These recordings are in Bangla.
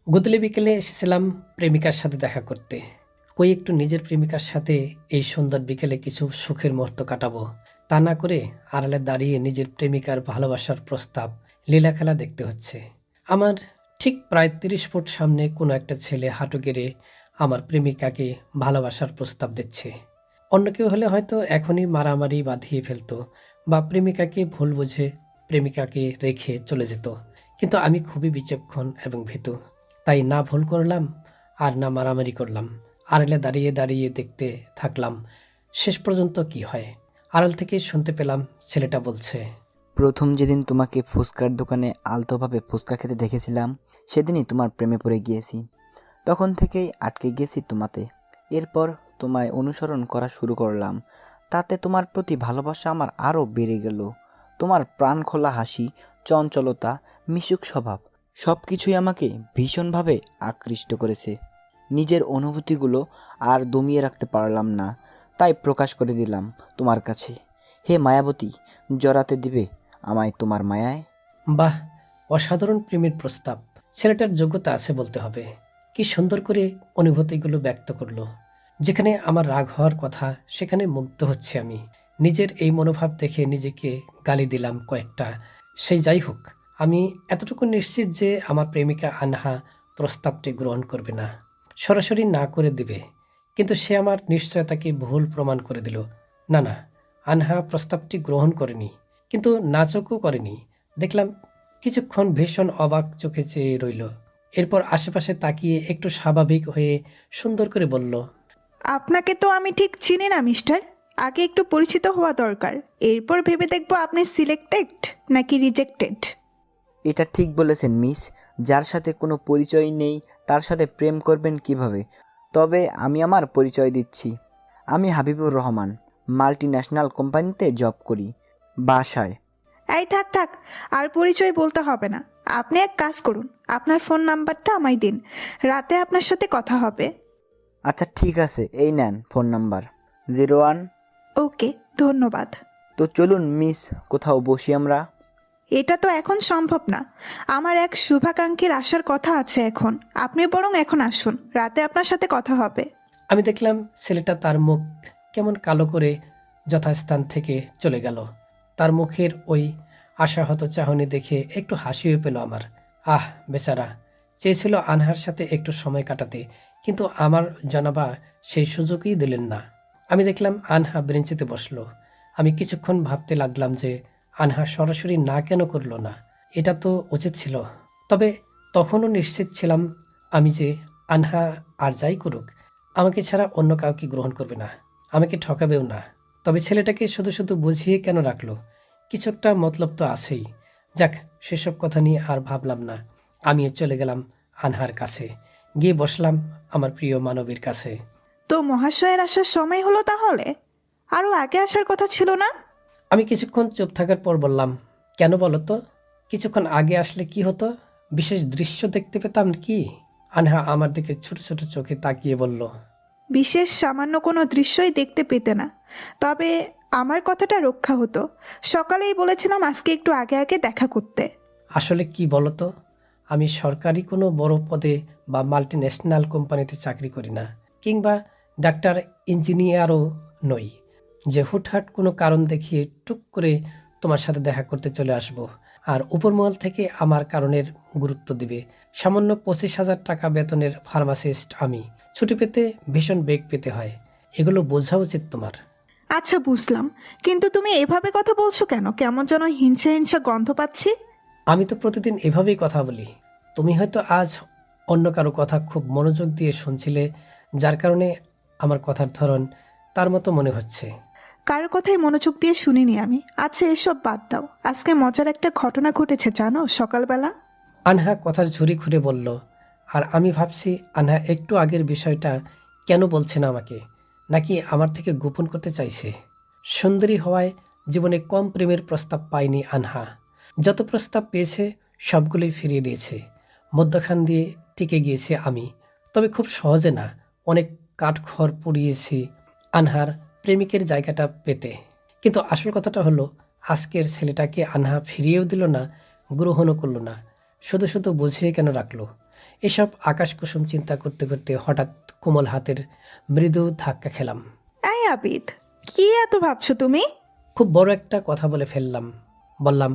গতলে বিকেলে এসেছিলাম প্রেমিকার সাথে দেখা করতে। কই একটু নিজের প্রেমিকার সাথে এই সুন্দর বিকেলে কিছু সুখের মুহূর্ত কাটাবো। তা না করে আড়ালে দাঁড়িয়ে নিজের প্রেমিকার ভালোবাসার প্রস্তাব লীলাখেলা দেখতে হচ্ছে। আমার ঠিক প্রায় ৩০ ফুট সামনে কোনো একটা ছেলে হাঁটু গেড়ে আমার প্রেমিকাকে ভালোবাসার প্রস্তাব দিচ্ছে। অন্য কেউ হলে হয়তো এখনই মারামারি বাঁধিয়ে ফেলতো বা প্রেমিকাকে ভুল বুঝে প্রেমিকাকে রেখে চলে যেত। কিন্তু আমি খুবই বিচক্ষণ এবং ভীতু। তাই না ভুল করলাম আর না মারামারি করলাম। আড়ালে দাঁড়িয়ে দাঁড়িয়ে দেখতে থাকলাম শেষ পর্যন্ত কি হয়। আড়াল থেকে শুনতে পেলাম ছেলেটা বলছে, প্রথম যেদিন তোমাকে ফুচকার দোকানে আলতোভাবে ফুচকা খেতে দেখেছিলাম, সেদিনই তোমার প্রেমে পড়ে গিয়েছি। তখন থেকেই আটকে গেছি তোমাতে। এরপর তোমায় অনুসরণ করা শুরু করলাম। তাতে তোমার প্রতি ভালোবাসা আমার আরও বেড়ে গেল। তোমার প্রাণখোলা হাসি, চঞ্চলতা, মিশুক স্বভাব সব কিছুই আমাকে ভীষণভাবে আকৃষ্ট করেছে। নিজের অনুভূতিগুলো আর দমিয়ে রাখতে পারলাম না, তাই প্রকাশ করে দিলাম তোমার কাছে। হে মায়াবতী, জড়াতে দিবে আমায় তোমার মায়ায়। বাহ, অসাধারণ প্রেমের প্রস্তাব। ছেলেটার যোগ্যতা আছে বলতে হবে। কি সুন্দর করে অনুভূতিগুলো ব্যক্ত করলো। যেখানে আমার রাগ হওয়ার কথা সেখানে মুগ্ধ হচ্ছে আমি। নিজের এই মনোভাব দেখে নিজেকে গালি দিলাম কয়েকটা। সেই যাই হোক, আমি এতটুকু নিশ্চিত যে আমার প্রেমিকা আনহা প্রস্তাবটি গ্রহণ করবে না, সরাসরি না করে দিবে। কিন্তু সে আমার নিশ্চয়তাকে ভুল প্রমাণ করে দিল। না না, আনহা প্রস্তাবটি গ্রহণ করেনি, কিন্তু নাচকও করেনি। দেখলাম কিছুক্ষণ ভীষণ অবাক চোখে চেয়ে রইল। এরপর আশেপাশে তাকিয়ে একটু স্বাভাবিক হয়ে সুন্দর করে বলল, আপনাকে তো আমি ঠিক চিনি না মিস্টার। আগে একটু পরিচিত হওয়া দরকার। এরপর ভেবে দেখবো আপনি সিলেক্টেড নাকি রিজেক্টেড। এটা ঠিক বলেছেন মিস। যার সাথে কোনো পরিচয় নেই তার সাথে প্রেম করবেন কিভাবে? তবে আমি আমার পরিচয় দিচ্ছি। আমি হাবিবুর রহমান, মাল্টি ন্যাশনাল কোম্পানিতে জব করি। বাসায়। এই থাক থাক, আর পরিচয় বলতে হবে না। আপনি এক কাজ করুন, আপনার ফোন নাম্বারটা আমায় দিন। রাতে আপনার সাথে কথা হবে। আচ্ছা ঠিক আছে, এই নেন ফোন নাম্বার 01। ওকে, ধন্যবাদ। তো চলুন মিস, কোথাও বসি আমরা। এটা তো এখন সম্ভব না। আমার এক শুভাকাঙ্ক্ষীর আসার কথা আছে এখন। আপনি বরং এখন আসুন, রাতে আপনার সাথে কথা হবে। আমি দেখলাম ছেলেটা তার মুখ কেমন কালো করে যথাস্থান থেকে চলে গেল। তার মুখের ওই আশাহত চাহনি দেখে একটু হাসিও পেল আমার। আহ বেচারা, চেয়েছিল আনহার সাথে একটু সময় কাটাতে, কিন্তু আমার জনাবা সেই সুযোগই দিলেন না। আমি দেখলাম আনহা বেঞ্চিতে বসলো। আমি কিছুক্ষণ ভাবতে লাগলাম যে আনহা সরাসরি না কেন করলো না। এটা তো উচিত ছিল। তবে তখনও নিশ্চিত ছিলাম আমি যে আনহা আর যাই করুক আমাকে ছাড়া অন্য কাউকে গ্রহণ করবে না, আমাকে ঠকাবেও না। তবে ছেলেটাকে শুধু শুধু বুঝিয়ে কেন রাখলো? কিছু একটা মতলব তো আছেই। যাক, সেসব কথা নিয়ে আর ভাবলাম না। আমিও চলে গেলাম আনহার কাছে। গিয়ে বসলাম আমার প্রিয় মানবীর কাছে। তো মহাশয়ের আসার সময় হলো তাহলে? আরও আগে আসার কথা ছিল না? আমি কিছুক্ষণ চুপ থাকার পর বললাম, কেন বলো তো? কিছুক্ষণ আগে আসলে কি হতো? বিশেষ দৃশ্য দেখতে পেতাম কি? আনহা আমার দিকে ছোট ছোট চোখে তাকিয়ে বলল, বিশেষ সামান্য কোনো দৃশ্যই দেখতে পেতে না। তবে আমার কথাটা রক্ষা হতো। সকালেই বলেছিলাম আজকে একটু আগে আগে দেখা করতে। আসলে কি বলতো, আমি সরকারি কোনো বড় পদে বা মাল্টি ন্যাশনাল কোম্পানিতে চাকরি করি না, কিংবা ডাক্তার ইঞ্জিনিয়ারও নই যে হুটহাট কোনো কারণ দেখিয়ে টুক করে তোমার সাথে দেখা করতে চলে আসব আর উপরমহল থেকে আমার কারণের গুরুত্ব দিবে। সামান্য 25,000 টাকা বেতনের ফার্মাসিস্ট আমি, ছুটি পেতে ভীষণ বেগ পেতে হয়। এগুলো বোঝা উচিত তোমার। আচ্ছা বুঝলাম, কিন্তু তুমি এভাবে কথা বলছো কেন? কেমন যেন হিংসা হিংসা গন্ধ পাচ্ছি। আমি তো প্রতিদিন এভাবেই কথা বলি। তুমি হয়তো আজ অন্য কারো কথা খুব মনোযোগ দিয়ে শুনছিলে, যার কারণে আমার কথার ধরন তার মতো মনে হচ্ছে। কারোর কথাই মনোযোগ দিয়ে শুনিনি আমি। আচ্ছা এসব বাদ দাও, আজকে মজার একটা ঘটনা ঘটেছে জানো সকালবেলা। আনহা কথার ঝুড়ি খুলে বলল। আর আমি ভাবছি আনহা একটু আগের বিষয়টা কেন বলছে না আমাকে, নাকি আমার থেকে গোপন করতে চাইছে। সুন্দরী হওয়ায় জীবনে কম প্রেমের প্রস্তাব পায়নি আনহা। যত প্রস্তাব পেয়েছে সবগুলোই ফিরিয়ে দিয়েছে। মধ্যখান দিয়ে টিকে গিয়েছে আমি। তবে খুব সহজে না, অনেক কাঠখড় পুড়িয়েছি আনহার প্রেমিকের জায়গাটা পেতে। কিন্তু আসল কথাটা হলো, আজকের ছেলেটাকে আনহা ফিরিয়েও দিল না, গ্রহণও করল না, শুধু শুধু বুঝিয়ে কেন রাখলো। এসব আকাশ কুসুম চিন্তা করতে করতে হঠাৎ কোমল হাতের মৃদু ধাক্কা খেলাম। এই আবিদ, কি এত ভাবছো তুমি? খুব বড় একটা কথা বলে ফেললাম। বললাম,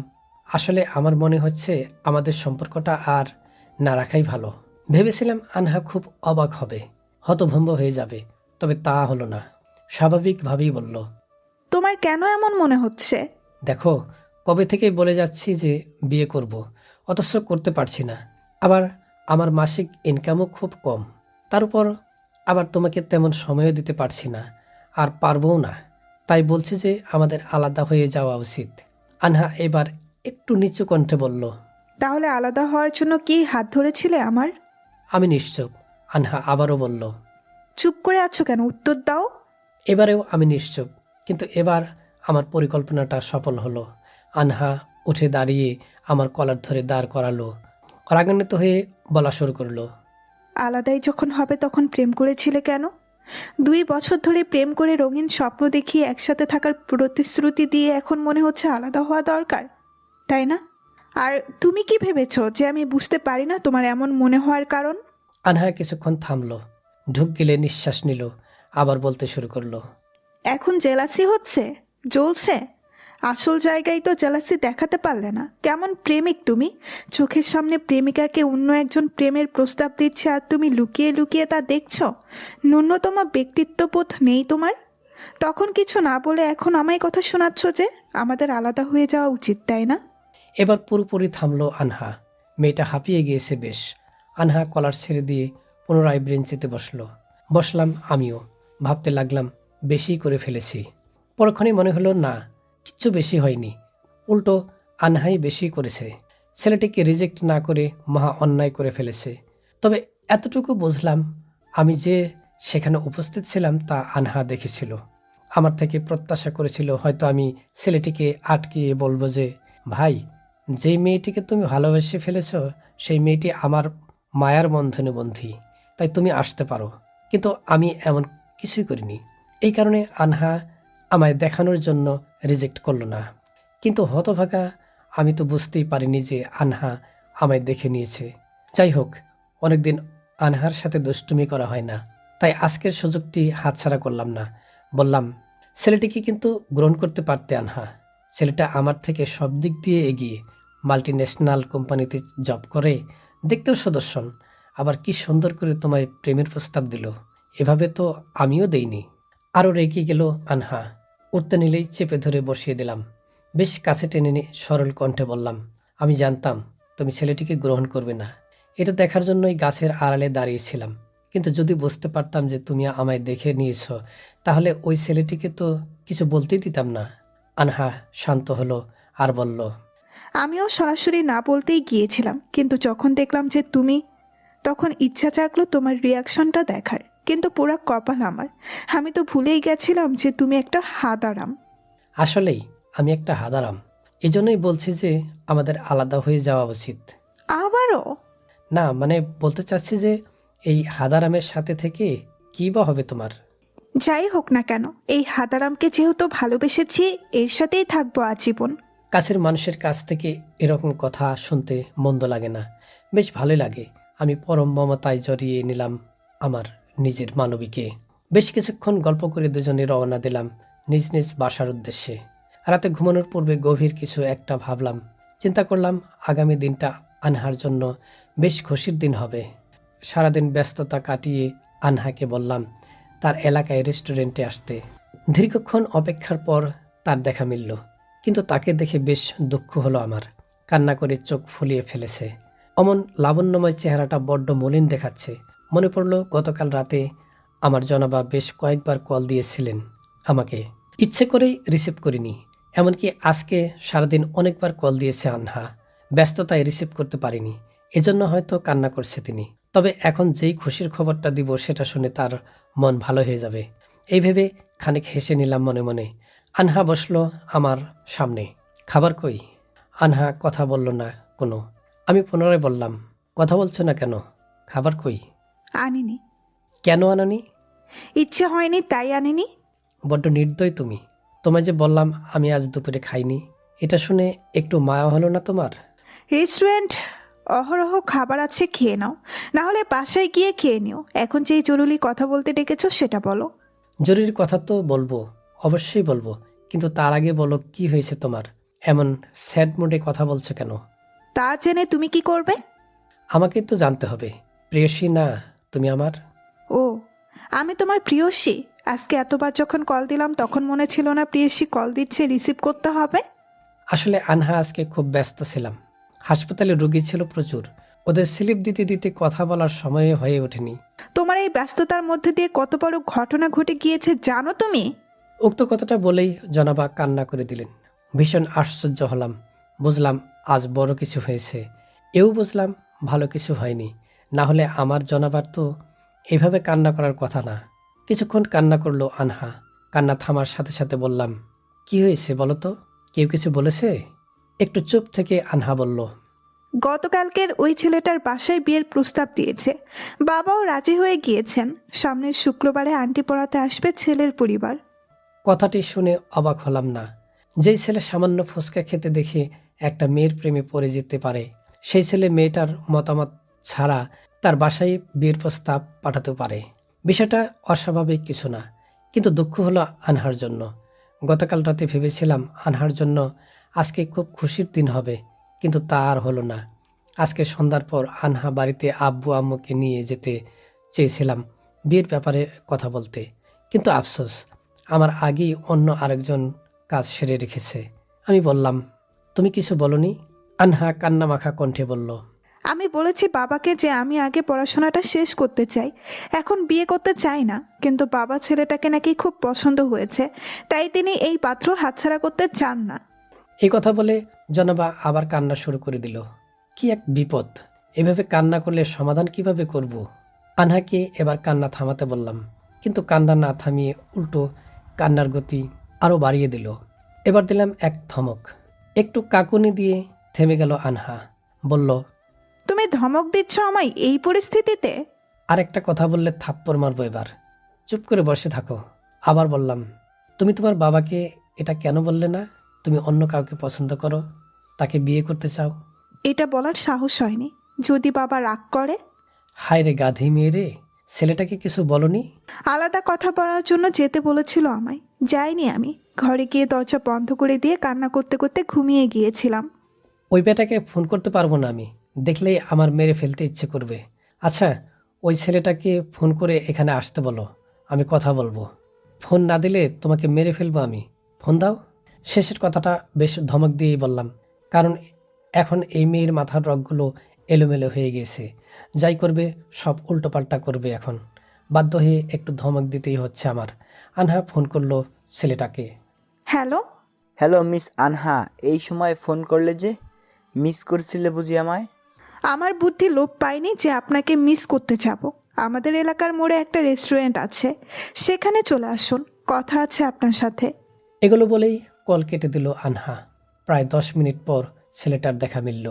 আসলে আমার মনে হচ্ছে আমাদের সম্পর্কটা আর না রাখাই ভালো। ভেবেছিলাম আনহা খুব অবাক হবে, হতভম্ব হয়ে যাবে, তবে তা হলো না। স্বাভাবিকভাবেই বলল, তোমার কেন এমন মনে হচ্ছে? দেখো, কবে থেকেই বলে যাচ্ছি যে বিয়ে করব, অথচ করতে পারছি না। আবার আমার মাসিক ইনকামও খুব কম, তার উপর আবার তোমাকে তেমন সময়ও দিতে পারছি না, আর পারবও না। তাই বলছি যে আমাদের আলাদা হয়ে যাওয়া উচিত। আনহা এবার একটু নিচু কণ্ঠে বলল। তাহলে আলাদা হওয়ার জন্য কি হাত ধরেছিলে আমার? আমি নিশ্চুপ। আনহা আবারও বলল। চুপ করে আছো কেন, উত্তর দাও। এবারেও আমি নিশ্চুপ, কিন্তু এবার আমার পরিকল্পনাটা সফল হলো। আনহা উঠে দাঁড়িয়ে আমার কলার ধরে দাঁড় করালো, রাগান্বিত হয়ে বলা শুরু করলো। আলাদাই যখন হবে তখন প্রেম করেছিলে কেন? 2 বছর ধরে প্রেম করে রঙিন স্বপ্ন দেখিয়ে একসাথে থাকার প্রতিশ্রুতি দিয়ে এখন মনে হচ্ছে আলাদা হওয়া দরকার, তাই না? আর তুমি কি ভেবেছো যে আমি বুঝতে পারি না তোমার এমন মনে হওয়ার কারণ? আনহা কিছুক্ষণ থামলো, ঢুক গিলে নিঃশ্বাস নিল, আবার বলতে শুরু করলো। এখন জেলাসি হচ্ছে, জ্বলছে। আসল জায়গায় তো জেলাসি দেখাতে পারলে না। কেমন প্রেমিক তুমি! চোখের সামনে প্রেমিকাকে অন্য একজন প্রেমের প্রস্তাব দিচ্ছে আর তুমি লুকিয়ে লুকিয়ে তা দেখছো। ন্যূনতম ব্যক্তিত্ববোধ নেই তোমার? তখন কিছু না বলে এখন আমায় কথা শোনাচ্ছ যে আমাদের আলাদা হয়ে যাওয়া উচিত, তাই না? এবার পুরোপুরি থামলো আনহা। মেয়েটা হাঁপিয়ে গিয়েছে বেশ। আনহা কলার ছেড়ে দিয়ে পুনরায় বেঞ্চিতে বসলাম আমিও। ভাবতে লাগলাম, বেশি করে ফেলেছি। পরক্ষণেই মনে হলো না, কিচ্ছু বেশি হয়নি, উল্টো আনহাই বেশি করেছে। ছেলেটিকে রিজেক্ট না করে মহা অন্যায় করে ফেলেছে। তবে এতটুকু বুঝলাম, আমি যে সেখানে উপস্থিত ছিলাম তা আনহা দেখেছিল। আমার থেকে প্রত্যাশা করেছিল হয়তো আমি ছেলেটিকে আটকিয়ে বলবো যে, ভাই, যেই মেয়েটিকে তুমি ভালোবেসে ফেলেছ সেই মেয়েটি আমার মায়ার বন্ধনে বন্ধী, তাই তুমি আসতে পারো। কিন্তু আমি এমন কিছুই করিনি। এই কারণে আনহা আমায় দেখানোর জন্য রিজেক্ট করলো না। কিন্তু হতভাগা আমি তো বুঝতেই পারিনি যে আনহা আমায় দেখে নিয়েছে। যাই হোক, অনেকদিন আনহার সাথে দুষ্টুমি করা হয় না, তাই আজকের সুযোগটি হাতছাড়া করলাম না। বললাম, ছেলেটিকে কিন্তু গ্রহণ করতে পারতে আনহা। ছেলেটা আমার থেকে সব দিক দিয়ে এগিয়ে, মাল্টি ন্যাশনাল কোম্পানিতে জব করে, দেখতেও সুদর্শন, আবার কি সুন্দর করে তোমায় প্রেমের প্রস্তাব দিল, এভাবে তো আমিও দেইনি। আরো রেগে গেল আনহা। উঠতে নিলেই চেপে ধরে বসিয়ে দিলাম। বেশ কাছে টেনে নিয়ে সরল কণ্ঠে বললাম, আমি জানতাম তুমি ছেলেটিকে গ্রহণ করবে না। এটা দেখার জন্যই গাছের আড়ালে দাঁড়িয়েছিলাম। কিন্তু যদি বুঝতে পারতাম যে তুমি আমায় দেখে নিয়েছ, তাহলে ওই ছেলেটিকে তো কিছু বলতেই দিতাম না। আনহা শান্ত হলো আর বলল। আমিও সরাসরি না বলতেই গিয়েছিলাম, কিন্তু যখন দেখলাম যে তুমি, তখন ইচ্ছা জাগলো তোমার রিয়াকশনটা দেখার। কিন্তু পুরা কপাল আমার, আমি তো ভুলেই গেছিলাম যে তুমি একটা হাদারাম। আসলেই আমি একটা হাদারাম। এজন্যই বলছি যে আমাদের আলাদা হয়ে যাওয়া উচিত। আবারও? না, মানে বলতে চাচ্ছি যে এই হাদারামের সাথে থেকে কি বা হবে তোমার। যাই হোক না কেন, এই হাদারামকে যেহেতু ভালোবেসেছি, এর সাথেই থাকবো আজীবন। কাছের মানুষের কাছ থেকে এরকম কথা শুনতে মন্দ লাগে না, বেশ ভালোই লাগে। আমি পরম মমতায় জড়িয়ে নিলাম আমার নিজের মানবীকে। বেশ কিছুক্ষণ গল্প করে দুজনে রওনা দিলাম নিজ নিজ বাসার উদ্দেশ্যে। রাতে ঘুমানোর পূর্বে গভীর কিছু একটা ভাবলাম, চিন্তা করলাম আগামী দিনটা আনহার জন্য বেশ খুশির দিন হবে। সারাদিন ব্যস্ততা কাটিয়ে আনহাকে বললাম তার এলাকায় রেস্টুরেন্টে আসতে। দীর্ঘক্ষণ অপেক্ষার পর তার দেখা মিলল, কিন্তু তাকে দেখে বেশ দুঃখ হলো আমার। কান্না করে চোখ ফুলিয়ে ফেলেছে। অমন লাবণ্যময় চেহারাটা বড্ড মলিন দেখাচ্ছে। মনে পড়ল গতকাল রাতে আমার জনাবা বেশ কয়েকবার কল দিয়েছিলেন আমাকে, ইচ্ছে করেই রিসিভ করিনি। এমনকি আজকে সারাদিন অনেকবার কল দিয়েছে আনহা, ব্যস্ততায় রিসিভ করতে পারিনি, এজন্য হয়তো কান্না করছে তিনি। তবে এখন যেই খুশির খবরটা দিব সেটা শুনে তার মন ভালো হয়ে যাবে, এই ভেবে খানিক হেসে নিলাম মনে মনে। আনহা বসলো আমার সামনে। খাবার কই? আনহা কথা বলল না কোনো। আমি পুনরায় বললাম, কথা বলছো না কেন? খাবার কই? আনিনি। কেন আনানি? ইচ্ছে হয়নি তাই আনিনি। বড্ড নির্দয় তুমি। তোমায় যে বললাম আমি আজ দুপুরে খাইনি, এটা শুনে একটু মায়া হলো না তোমার? রেস্টুরেন্ট অহরহ খাবার আছে, খেয়ে নাও, না হলে বাসায় গিয়ে খেয়ে নিও। এখন যেই জরুরি কথা বলতে ডেকেছো সেটা বলো। জরুরি কথা তো বলবো, অবশ্যই বলবো, কিন্তু তার আগে বলো কি হয়েছে তোমার? এমন স্যাড মুডে কথা বলছো কেন? তা জেনে তুমি কি করবে? আমাকে তো জানতে হবে। প্রেয়সী না তুমি আমার? ও, আমি তোমার প্রিয়সী? আজকে এতবার যখন কল দিলাম তখন মনে ছিল না প্রিয়সী কল দিচ্ছে, রিসিভ করতে হবে? আসলে আনহা আজকে খুব ব্যস্ত ছিলাম। হাসপাতালে রোগী ছিল প্রচুর। ওদের স্লিপ দিতে দিতে কথা বলার সময় হয়ে ওঠেনি। তোমার এই ব্যস্ততার মধ্যে দিয়ে কত বড় ঘটনা ঘটে গিয়েছে জানো তুমি? উক্ত কথাটা বলেই জনাবা কান্না করে দিলেন। ভীষণ আশ্চর্য হলাম। বুঝলাম আজ বড় কিছু হয়েছে। এও বুঝলাম ভালো কিছু হয়নি। না হলে আমার জনাবার তো এভাবে কান্না করার কথা না। কিছুক্ষণ কান্না করলো আনহা। কান্না থামার সাথে সাথে বললাম, কি হয়েছে বলো তো? কেউ কিছু বলেছে? একটু চুপ থেকে আনহা বলল, গতকালকের ওই ছেলেটার বাসায় বিয়ের প্রস্তাব দিয়েছে, বাবাও রাজি হয়ে গিয়েছেন। সামনের শুক্রবারে আন্টি পড়াতে আসবে ছেলের পরিবার। কথাটি শুনে অবাক হলাম না। যেই ছেলে সামান্য ফুচকা খেতে দেখে একটা মেয়ের প্রেমে পড়ে যেতে পারে, সেই ছেলে মেয়েটার মতামত ছাড়া তার বাসায় বিয়ের প্রস্তাব পাঠাতে পারে। বিষয়টা অস্বাভাবিক কিছু না, কিন্তু দুঃখ হলো আনহার জন্য। গতকাল রাতে ভেবেছিলাম আনহার জন্য আজকে খুব খুশির দিন হবে, কিন্তু তা আর হলো না। আজকে সন্ধ্যার পর আনহা বাড়িতে আব্বু আম্মুকে নিয়ে যেতে চেয়েছিলাম বিয়ের ব্যাপারে কথা বলতে, কিন্তু আফসোস আমার আগেই অন্য আরেকজন কাজ সেরে রেখেছে। আমি বললাম, তুমি কিছু বলনি? আনহা কান্নামাখা কণ্ঠে বলল, আমি বলেছি বাবাকে যে আমি আগে পড়াশোনাটা শেষ করতে চাই, এখন বিয়ে করতে চাই না। কিন্তু বাবা ছেলেটাকে নাকি খুব পছন্দ হয়েছে, তাই তিনি এই পাত্র হাতছাড়া করতে চান না। এই কথা বলে জনাবা আবার কান্না শুরু করে দিল। কি এক বিপদ! এভাবে কান্না করলে সমাধান কিভাবে করব? আনহাকে এবার কান্না থামাতে বললাম, কিন্তু কান্না না থামিয়ে উল্টো কান্নার গতি আরো বাড়িয়ে দিল। এবার দিলাম এক ধমক। একটু কাকুনি দিয়ে থেমে গেল আনহা। বলল, তুমি ধমক দিচ্ছ আমায় এই পরিস্থিতিতে? আর একটা কথা বললে থাপ্পড় মারবো এবার। চুপ করে বসে থাকো। আবার বললাম, তুমি তোমার বাবাকে এটা কেন বললে না? তুমি অন্য কাউকে পছন্দ করো, তাকে বিয়ে করতে চাও। এটা বলার সাহস হয়নি। যদি বাবা রাগ করে? হায় রে গাধি মেয়ে রে, ছেলেটাকে কিছু বলনি? আলাদা কথা বলার জন্য যেতে বলেছিল আমায়, যাইনি আমি। ঘরে গিয়ে দরজা বন্ধ করে দিয়ে কান্না করতে করতে ঘুমিয়ে গিয়েছিলাম। ওই বেটাকে ফোন করতে পারবো না আমি, দেখলেই আমার মেরে ফেলতে ইচ্ছে করবে। আচ্ছা, ওই ছেলেটাকে ফোন করে এখানে আসতে বলো, আমি কথা বলবো। ফোন না দিলে তোমাকে মেরে ফেলবো আমি। ফোন দাও। শেষের কথাটা বেশ ধমক দিয়েই বললাম, কারণ এখন এই মেয়ের মাথার রগগুলো এলোমেলো হয়ে গেছে। যাই করবে সব উল্টোপাল্টা করবে এখন। বাধ্য হয়ে একটু ধমক দিতেই হচ্ছে আমার। আনহা ফোন করলো ছেলেটাকে। হ্যালো। হ্যালো মিস আনহা, এই সময় ফোন করলে যে? মিস করছিলে বুঝি আমায়? আমার বুদ্ধি লোপ পায়নি যে আপনাকে মিস করতে যাব। আমাদের এলাকার মোড়ে একটা রেস্টুরেন্ট আছে, সেখানে চলে আসুন, কথা আছে আপনার সাথে। এগুলো বলেই কল কেটে দিল আনহা। প্রায় 10 মিনিট পর ছেলেটার দেখা মিলল।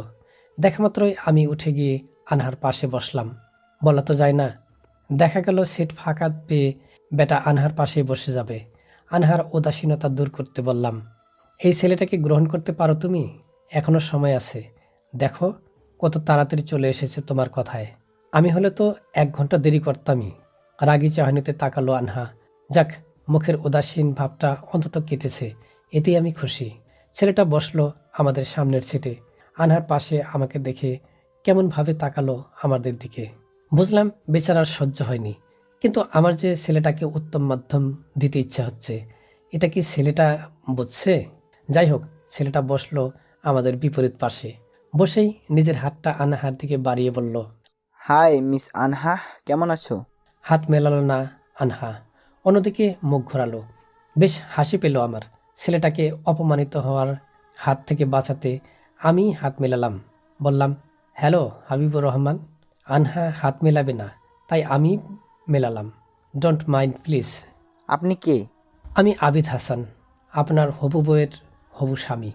দেখা মাত্রই আমি উঠে গিয়ে আনহার পাশে বসলাম। বলা তো যায় না। দেখা গেল সিট ফাঁকা পেয়ে বেটা আনহার পাশে বসে যাবে। আনহার উদাসীনতা দূর করতে বললাম, এই ছেলেটাকে গ্রহণ করতে পারো তুমি? এখনো সময় আছে। দেখো কত তাড়াতাড়ি চলে এসেছে তোমার কথায়। আমি হলে তো 1 ঘন্টা দেরি করতামই। রাগী চাহনিতে তাকালো আনহা। যাক, মুখের উদাসীন ভাবটা অন্তত কেটেছে, এতেই আমি খুশি। ছেলেটা বসলো আমাদের সামনের সিটে। আনহার পাশে আমাকে দেখে কেমন ভাবে তাকালো আমাদের দিকে। বুঝলাম বেচারার সহ্য হয়নি, কিন্তু আমার যে ছেলেটাকে উত্তম মাধ্যম দিতে ইচ্ছা হচ্ছে, এটা কি ছেলেটা বুঝছে? যাই হোক, ছেলেটা বসলো আমাদের বিপরীত পাশে। বসেই নিজের হাতটা আনহার দিকে বাড়িয়ে বলল, হাই মিস আনহা, কেমন আছো? হাত মেলালো না আনহা, অন্যদিকে মুখ ঘোরালো। বেশ হাসি পেল আমার। ছেলেটাকে অপমানিত হওয়ার হাত থেকে বাঁচাতে আমি হাত মেলালাম। বললাম, হ্যালো হাবিবুর রহমান। আনহা হাত মেলাবে না, তাই আমি মেলালাম। Don't mind please. আপনি কে? আমি আবিদ হাসান, আপনার হবু বউয়ের হবু স্বামী।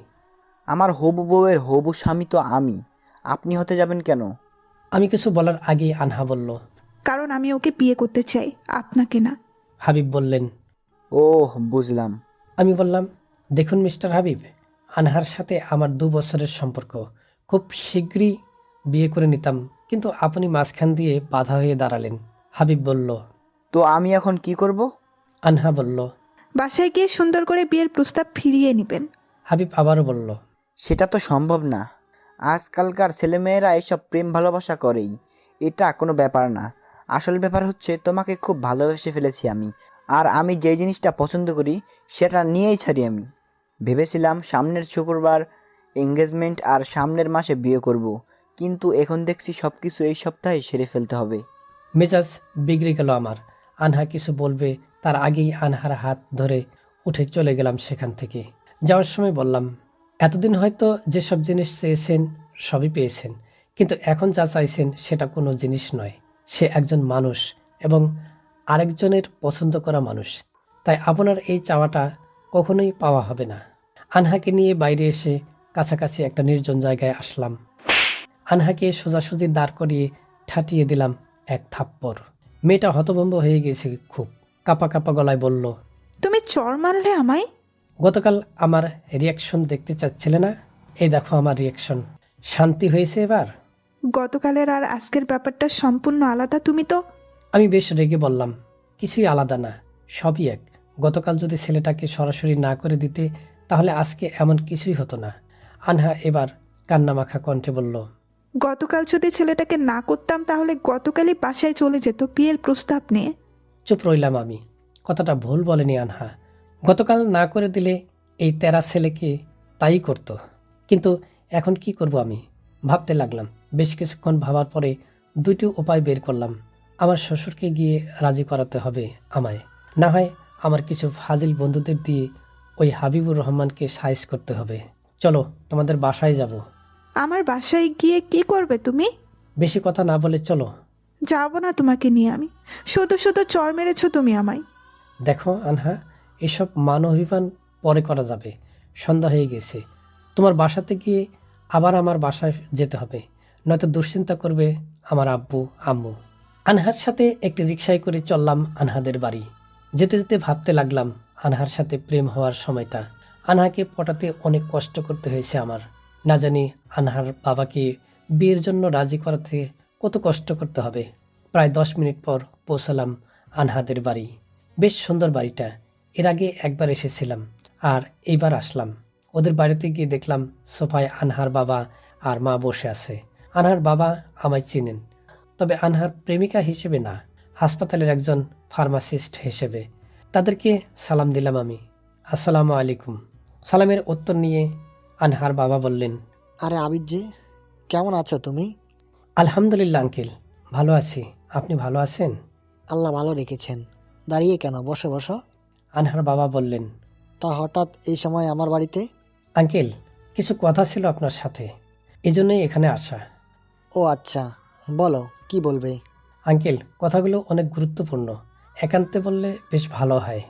আমার হবু বউয়ের হবু স্বামী তো আমি, আপনি হতে যাবেন কেন? আমি কিছু বলার আগেই আনহা বলল, কারণ আমি ওকে বিয়ে করতে চাই, আপনাকে না। হাবিব বললেন। ওহ বুঝলাম। আমি বললাম, দেখুন মিস্টার হাবিব, আনহার সাথে আমার 2 বছরের সম্পর্ক। খুব শীঘ্রই বিয়ে করে নিতাম, কিন্তু আপনি মাঝখান দিয়ে বাধা হয়ে দাঁড়ালেন। হাবিব বলল। তো আমি এখন কি করব? আনহা বলল। বাসায় গিয়ে সুন্দর করে বিয়ের প্রস্তাব ফিরিয়ে নেবেন। হাবিব আবারও বলল। সেটা তো সম্ভব না। আজকালকার ছেলেমেয়েরা এসব প্রেম ভালোবাসা করেই, এটা কোনো ব্যাপার না। আসল ব্যাপার হচ্ছে তোমাকে খুব ভালোবেসে ফেলেছি আমি, আর আমি যে জিনিসটা পছন্দ করি সেটা নিয়েই ছাড়ি আমি। ভেবেছিলাম সামনের শুক্রবার এঙ্গেজমেন্ট আর সামনের মাসে বিয়ে করব, কিন্তু এখন দেখছি সব কিছু এই সপ্তাহে সেরে ফেলতে হবে। মেজাজ বিগড়ে গেল আমার। আনহা কিছু বলবে তার আগেই আনহার হাত ধরে উঠে চলে গেলাম সেখান থেকে। যাওয়ার সময় বললাম, এতদিন হয়তো যেসব জিনিস চেয়েছেন সবই পেয়েছেন, কিন্তু এখন যা চাইছেন সেটা কোনো জিনিস নয়। সে একজন মানুষ এবং আরেকজনের পছন্দ করা মানুষ। তাই আপনার এই চাওয়াটা কখনোই পাওয়া হবে না। আনহাকে নিয়ে বাইরে এসে কাছাকাছি একটা নির্জন জায়গায় আসলাম। আনহাকে সোজাসুজি দাঁড় করিয়ে ঠাটিয়ে দিলাম এক থাপ্পড়। মেয়েটা হতভম্ব হয়ে গেছে খুব। কাপা কাপা গলায় বলল, তুমি চর মারলে আমায়? গতকাল আমার রিয়াকশন দেখতে চাচ্ছিলে না? এই দেখো আমার রিয়াকশন। শান্তি হয়েছে এবার? গতকালের আর আজকের ব্যাপারটা সম্পূর্ণ আলাদা। তুমি তো আমি বেশ রেগে বললাম, কিছুই আলাদা না, সবই এক। গতকাল যদি ছেলেটাকে সরাসরি না করে দিতে, তাহলে আজকে এমন কিছুই হতো না। আনহা এবার কান্নামাখা কণ্ঠে বলল। গতকাল যদি ছেলেটাকে না করতাম তাহলে গতকালই বাসায় চলে যেত বিয়ের প্রস্তাব নিয়ে। চুপ রইলাম আমি। কথাটা ভুল বলেনি আনহা। গতকাল না করে দিলে এই তেরা ছেলেকে তাই করত। কিন্তু এখন কি করব আমি? ভাবতে লাগলাম। বেশ কিছুক্ষণ ভাবার পরে দুটি উপায় বের করলাম। আমার শ্বশুরকে গিয়ে রাজি করাতে হবে আমায়, না হয় আমার কিছু ফাজিল বন্ধুদের দিয়ে ওই হাবিবুর রহমানকে সাইজ করতে হবে। চলো তোমাদের বাসায় যাব। আমার বাসায় গিয়ে কি করবে তুমি? বেশি কথা না বলে চলো। যাব না তোমাকে নিয়ে আমি। শুধু শুধু চর মেরেছো তুমি আমায়। দেখো আনহা, এসব মান অভিমান পরে করা যাবে। সন্ধ্যা হয়ে গেছে। তোমার বাসাতে গিয়ে আবার আমার বাসায় যেতে হবে, নয়তো দুশ্চিন্তা করবে আমার আব্বু আম্মু। আনহার সাথে একটি রিকশায় করে চললাম আনহাদের বাড়ি। যেতে যেতে ভাবতে লাগলাম আনহার সাথে প্রেম হওয়ার সময়টা। আনহাকে পটাতে অনেক কষ্ট করতে হয়েছে আমার। না জানি আনহার বাবাকে বিয়ের জন্য রাজি করাতে কত কষ্ট করতে হবে। প্রায় 10 মিনিট পর পৌঁছালাম আনহাদের বাড়ি। বেশ সুন্দর বাড়িটা। এর আগে একবার এসেছিলাম, আর এইবার আসলাম। ওদের বাড়িতে গিয়ে দেখলাম সোফায় আনহার বাবা আর মা বসে আছে। আনহার বাবা আমায় চিনেন, তবে আনহার প্রেমিকা হিসেবে না, হাসপাতালের একজন ফার্মাসিস্ট হিসেবে। তাদেরকে সালাম দিলাম আমি। আসসালামু আলাইকুম। সালামের উত্তর নিয়ে আনহার বাবা বললেন, আরে আবিদ যে, কেমন আছো তুমি? আলহামদুলিল্লাহ আঙ্কেল, ভালো আছি। আপনি ভালো আছেন? আল্লাহ ভালো রেখেছেন। দাঁড়িয়ে কেন, বসো বসো। আনহার বাবা বললেন, তা হঠাৎ এই সময় আমার বাড়িতে? আঙ্কেল, কিছু কথা ছিল আপনার সাথে, এজন্যই এখানে আসা। ও আচ্ছা, বলো কি বলবে। আঙ্কেল, কথাগুলো অনেক গুরুত্বপূর্ণ, একান্তে বললে বেশ ভালো হয়।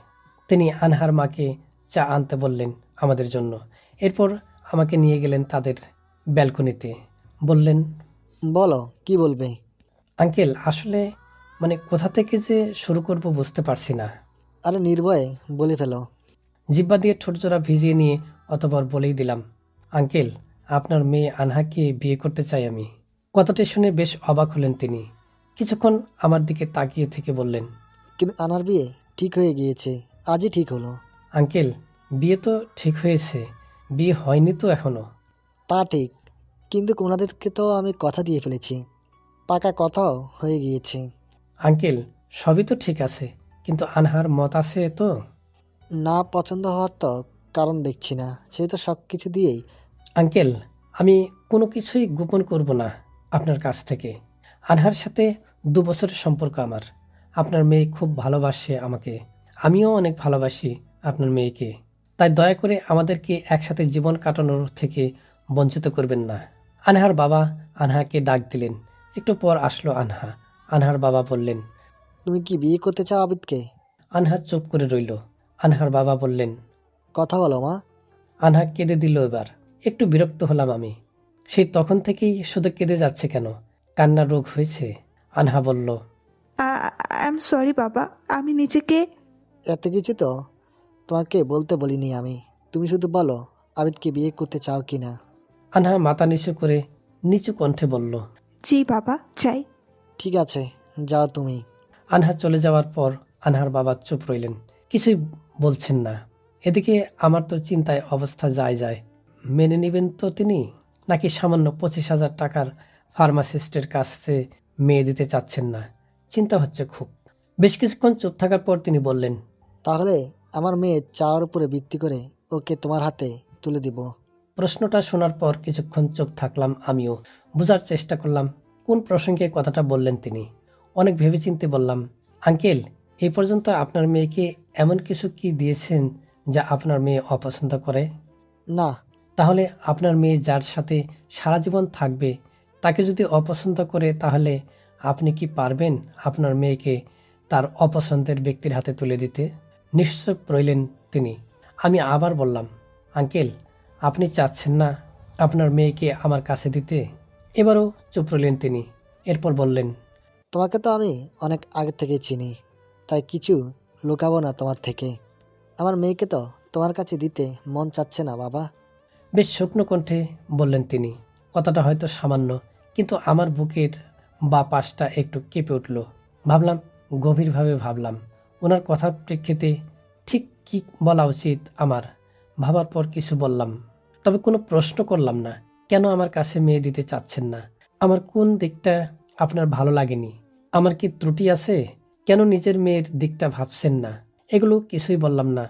তিনি আনহার মাকে চা আনতে বললেন আমাদের জন্য। এরপর আমাকে নিয়ে গেলেন তাদের ব্যালকনিতে। বললেন, বলো কি বলবে। আঙ্কেল আসলে কোথা থেকে যে শুরু করব বুঝতে পারছি না। আরে নির্ভয়ে বলে ফেলো। জিহ্বা দিয়ে ঠোঁটজোড়া ভিজিয়ে নিয়ে অতঃপর বলেই দিলাম, আঙ্কেল, আপনার মেয়ে আনহাকে বিয়ে করতে চাই আমি। কথাটি শুনে বেশ অবাক হলেন তিনি। কিছুক্ষণ আমার দিকে তাকিয়ে থেকে বললেন, কিন্তু আনার বিয়ে ঠিক হয়ে গিয়েছে, আজই ঠিক হলো। আঙ্কেল, বিয়ে তো ঠিক হয়েছে, বিয়ে হয়নি তো এখনো। তা ঠিক, কিন্তু ওনাদেরকে তো আমি কথা দিয়ে ফেলেছি, পাকা কথাও হয়ে গিয়েছে। আঙ্কেল, সবই তো ঠিক আছে, কিন্তু আনহার মত আছে তো? না পছন্দ হওয়ার তো কারণ দেখছি না, সে তো সব কিছু দিয়েই। আঙ্কেল, আমি কোনো কিছুই গোপন করব না আপনার কাছ থেকে। আনহার সাথে 2 বছরের সম্পর্ক আমার। আপনার মেয়ে খুব ভালোবাসে আমাকে, আমিও অনেক ভালোবাসি আপনার মেয়েকে। তাই দয়া করে আমাদেরকে একসাথে জীবন কাটানোর থেকে বঞ্চিত করবেন না। আনহার বাবা আনহাকে ডাক দিলেন। একটু পর আসলো আনহা। আনহার বাবা বললেন, তুমি কি বিয়ে করতে চাও আবিদকে? আনহা চুপ করে রইল। আনহার বাবা বললেন, কথা বলো মা। আনহা কেঁদে দিল এবার। একটু বিরক্ত হলাম আমি। সেই তখন থেকেই শুধু কেঁদে যাচ্ছে কেন? কান্নার রোগ হয়েছে? আনহা বলল, আই এম সরি বাবা, আমি নিজেকে এত কিছু তো তোমাকে বলতে বলিনি আমি। তুমি শুধু বলো আবিদকে বিয়ে করতে চাও কি না। আনহা মাথা নিচু করে নিচু কণ্ঠে বলল। জি বাবা, চাই। ঠিক আছে, যাও তুমি। আনহা চলে যাওয়ার পর আনহার বাবা চুপ রইলেন, কিছুই বলছেন না। এদিকে আমার তো চিন্তায় অবস্থা যায়। মেনে নেবেন তো তিনি, নাকি সামান্য 25,000 টাকার ফার্মাসিস্টের কাছে মেয়ে দিতে চাচ্ছেন না? চিন্তা হচ্ছে খুব। বেশ কিছুক্ষণ চুপ থাকার পর তিনি বললেন, তাহলে আমার মেয়ে চাওয়ার উপরে ভিত্তি করে ওকে তোমার হাতে তুলে দিব। প্রশ্নটা শোনার পর কিছুক্ষণ চুপ থাকলাম আমিও। বোঝার চেষ্টা করলাম কোন প্রসঙ্গে কথাটা বললেন তিনি। অনেক ভেবেচিন্তে বললাম, আঙ্কেল, এই পর্যন্ত আপনার মেয়েকে এমন কিছু কি দিয়েছেন যা আপনার মেয়ে অপছন্দ করে? না। তাহলে আপনার মেয়ে যার সাথে সারা জীবন থাকবে তাকে যদি অপছন্দ করে, তাহলে আপনি কি পারবেন আপনার মেয়েকে তার অপছন্দের ব্যক্তির হাতে তুলে দিতে? নিশ্চুপ রইলেন তিনি। আমি আবার বললাম, আঙ্কেল, আপনি চাচ্ছেন না আপনার মেয়েকে আমার কাছে দিতে? এবারও চুপ রইলেন তিনি। এরপর বললেন, তোমাকে তো আমি অনেক আগে থেকেই চিনি, তাই কিছু লুকাবো না তোমার থেকে। আমার মেয়েকে তো তোমার কাছে দিতে মন চাচ্ছে না বাবা। বেশ শুকনো কণ্ঠে বললেন তিনি। কথাটা হয়তো সামান্য, কিন্তু আমার বুকের বা পাশটা একটু কেঁপে উঠল। ভাবলাম, গভীরভাবে ভাবলাম, ওনার কথার প্রেক্ষিতে ঠিক কি বলা উচিত আমার। ভাবার পর কিছু বললাম, তবে কোনো প্রশ্ন করলাম না। কেন আমার কাছে মেয়ে দিতে চাচ্ছেন না? আমার কোন দিকটা আপনার ভালো লাগেনি? আমার কি ত্রুটি আছে? কেন নিজের মেয়ের দিকটা ভাবছেন না? এগুলো কিছুই বললাম না।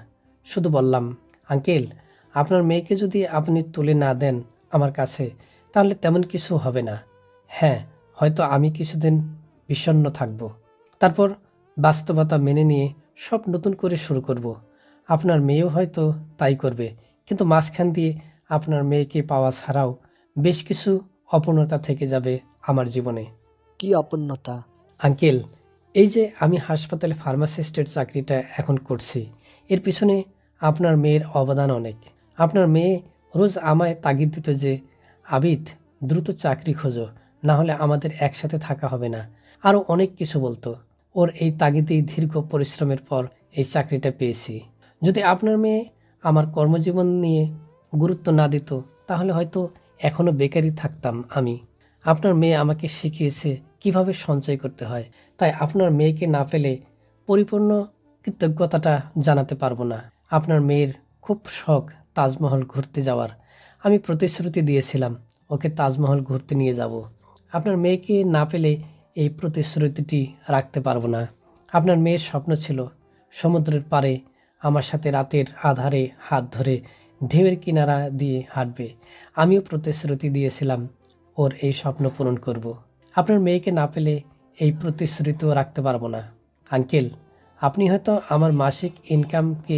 শুধু বললাম, আঙ্কেল, আপনার মেয়েকে যদি আপনি তুলে না দেন আমার কাছে, তাহলে তেমন কিছু হবে না। হ্যাঁ, হয়তো আমি কিছুদিন বিষণ্ণ থাকব, তারপর বাস্তবতা মেনে নিয়ে সব নতুন করে শুরু করব। আপনার মেয়েও হয়তো তাই করবে, কিন্তু মাঝখান দিয়ে আপনার মেয়েকে পাওয়া ছাড়াও বেশ কিছু অপূর্ণতা থেকে যাবে আমার জীবনে। কি অপূর্ণতা? আঙ্কেল, এই যে আমি হাসপাতালে ফার্মাসিস্টের চাকরিটা এখন করছি, এর পিছনে আপনার মেয়ের অবদান অনেক। আপনার মেয়ে রোজ আমায় তাগিদ দিত যে, আবিদ, দ্রুত চাকরি খোঁজো, না হলে আমাদের একসাথে থাকা হবে না। আরও অনেক কিছু বলতো। ওর এই তাগিদেই দীর্ঘ পরিশ্রমের পর এই চাকরিটা পেয়েছি। যদি আপনার মেয়ে আমার কর্মজীবন নিয়ে গুরুত্ব না দিত, তাহলে হয়তো এখনো বেকারই থাকতাম আমি। আপনার মেয়ে আমাকে শিখিয়েছে কিভাবে সঞ্চয় করতে হয়। তাই আপনার মেয়েকে না পেলে পরিপূর্ণ কৃতজ্ঞতাটা জানাতে পারবো না। আপনার মেয়ের খুব শখ তাজমহল ঘুরতে যাওয়ার। আমি প্রতিশ্রুতি দিয়েছিলাম ওকে তাজমহল ঘুরতে নিয়ে যাব। আপনার মেয়েকে না পেলে এই প্রতিশ্রুতিটি রাখতে পারবো না। আপনার মেয়ের স্বপ্ন ছিল সমুদ্রের পাড়ে আমার সাথে রাতের আধারে হাত ধরে ঢেউয়ের কিনারা দিয়ে হাঁটবে। আমিও প্রতিশ্রুতি দিয়েছিলাম ওর এই স্বপ্ন পূরণ করব। আপনার মেয়েকে না পেলে এই প্রতিশ্রুতিও রাখতে পারবো না। আঙ্কেল, আপনি হয়তো আমার মাসিক ইনকামকে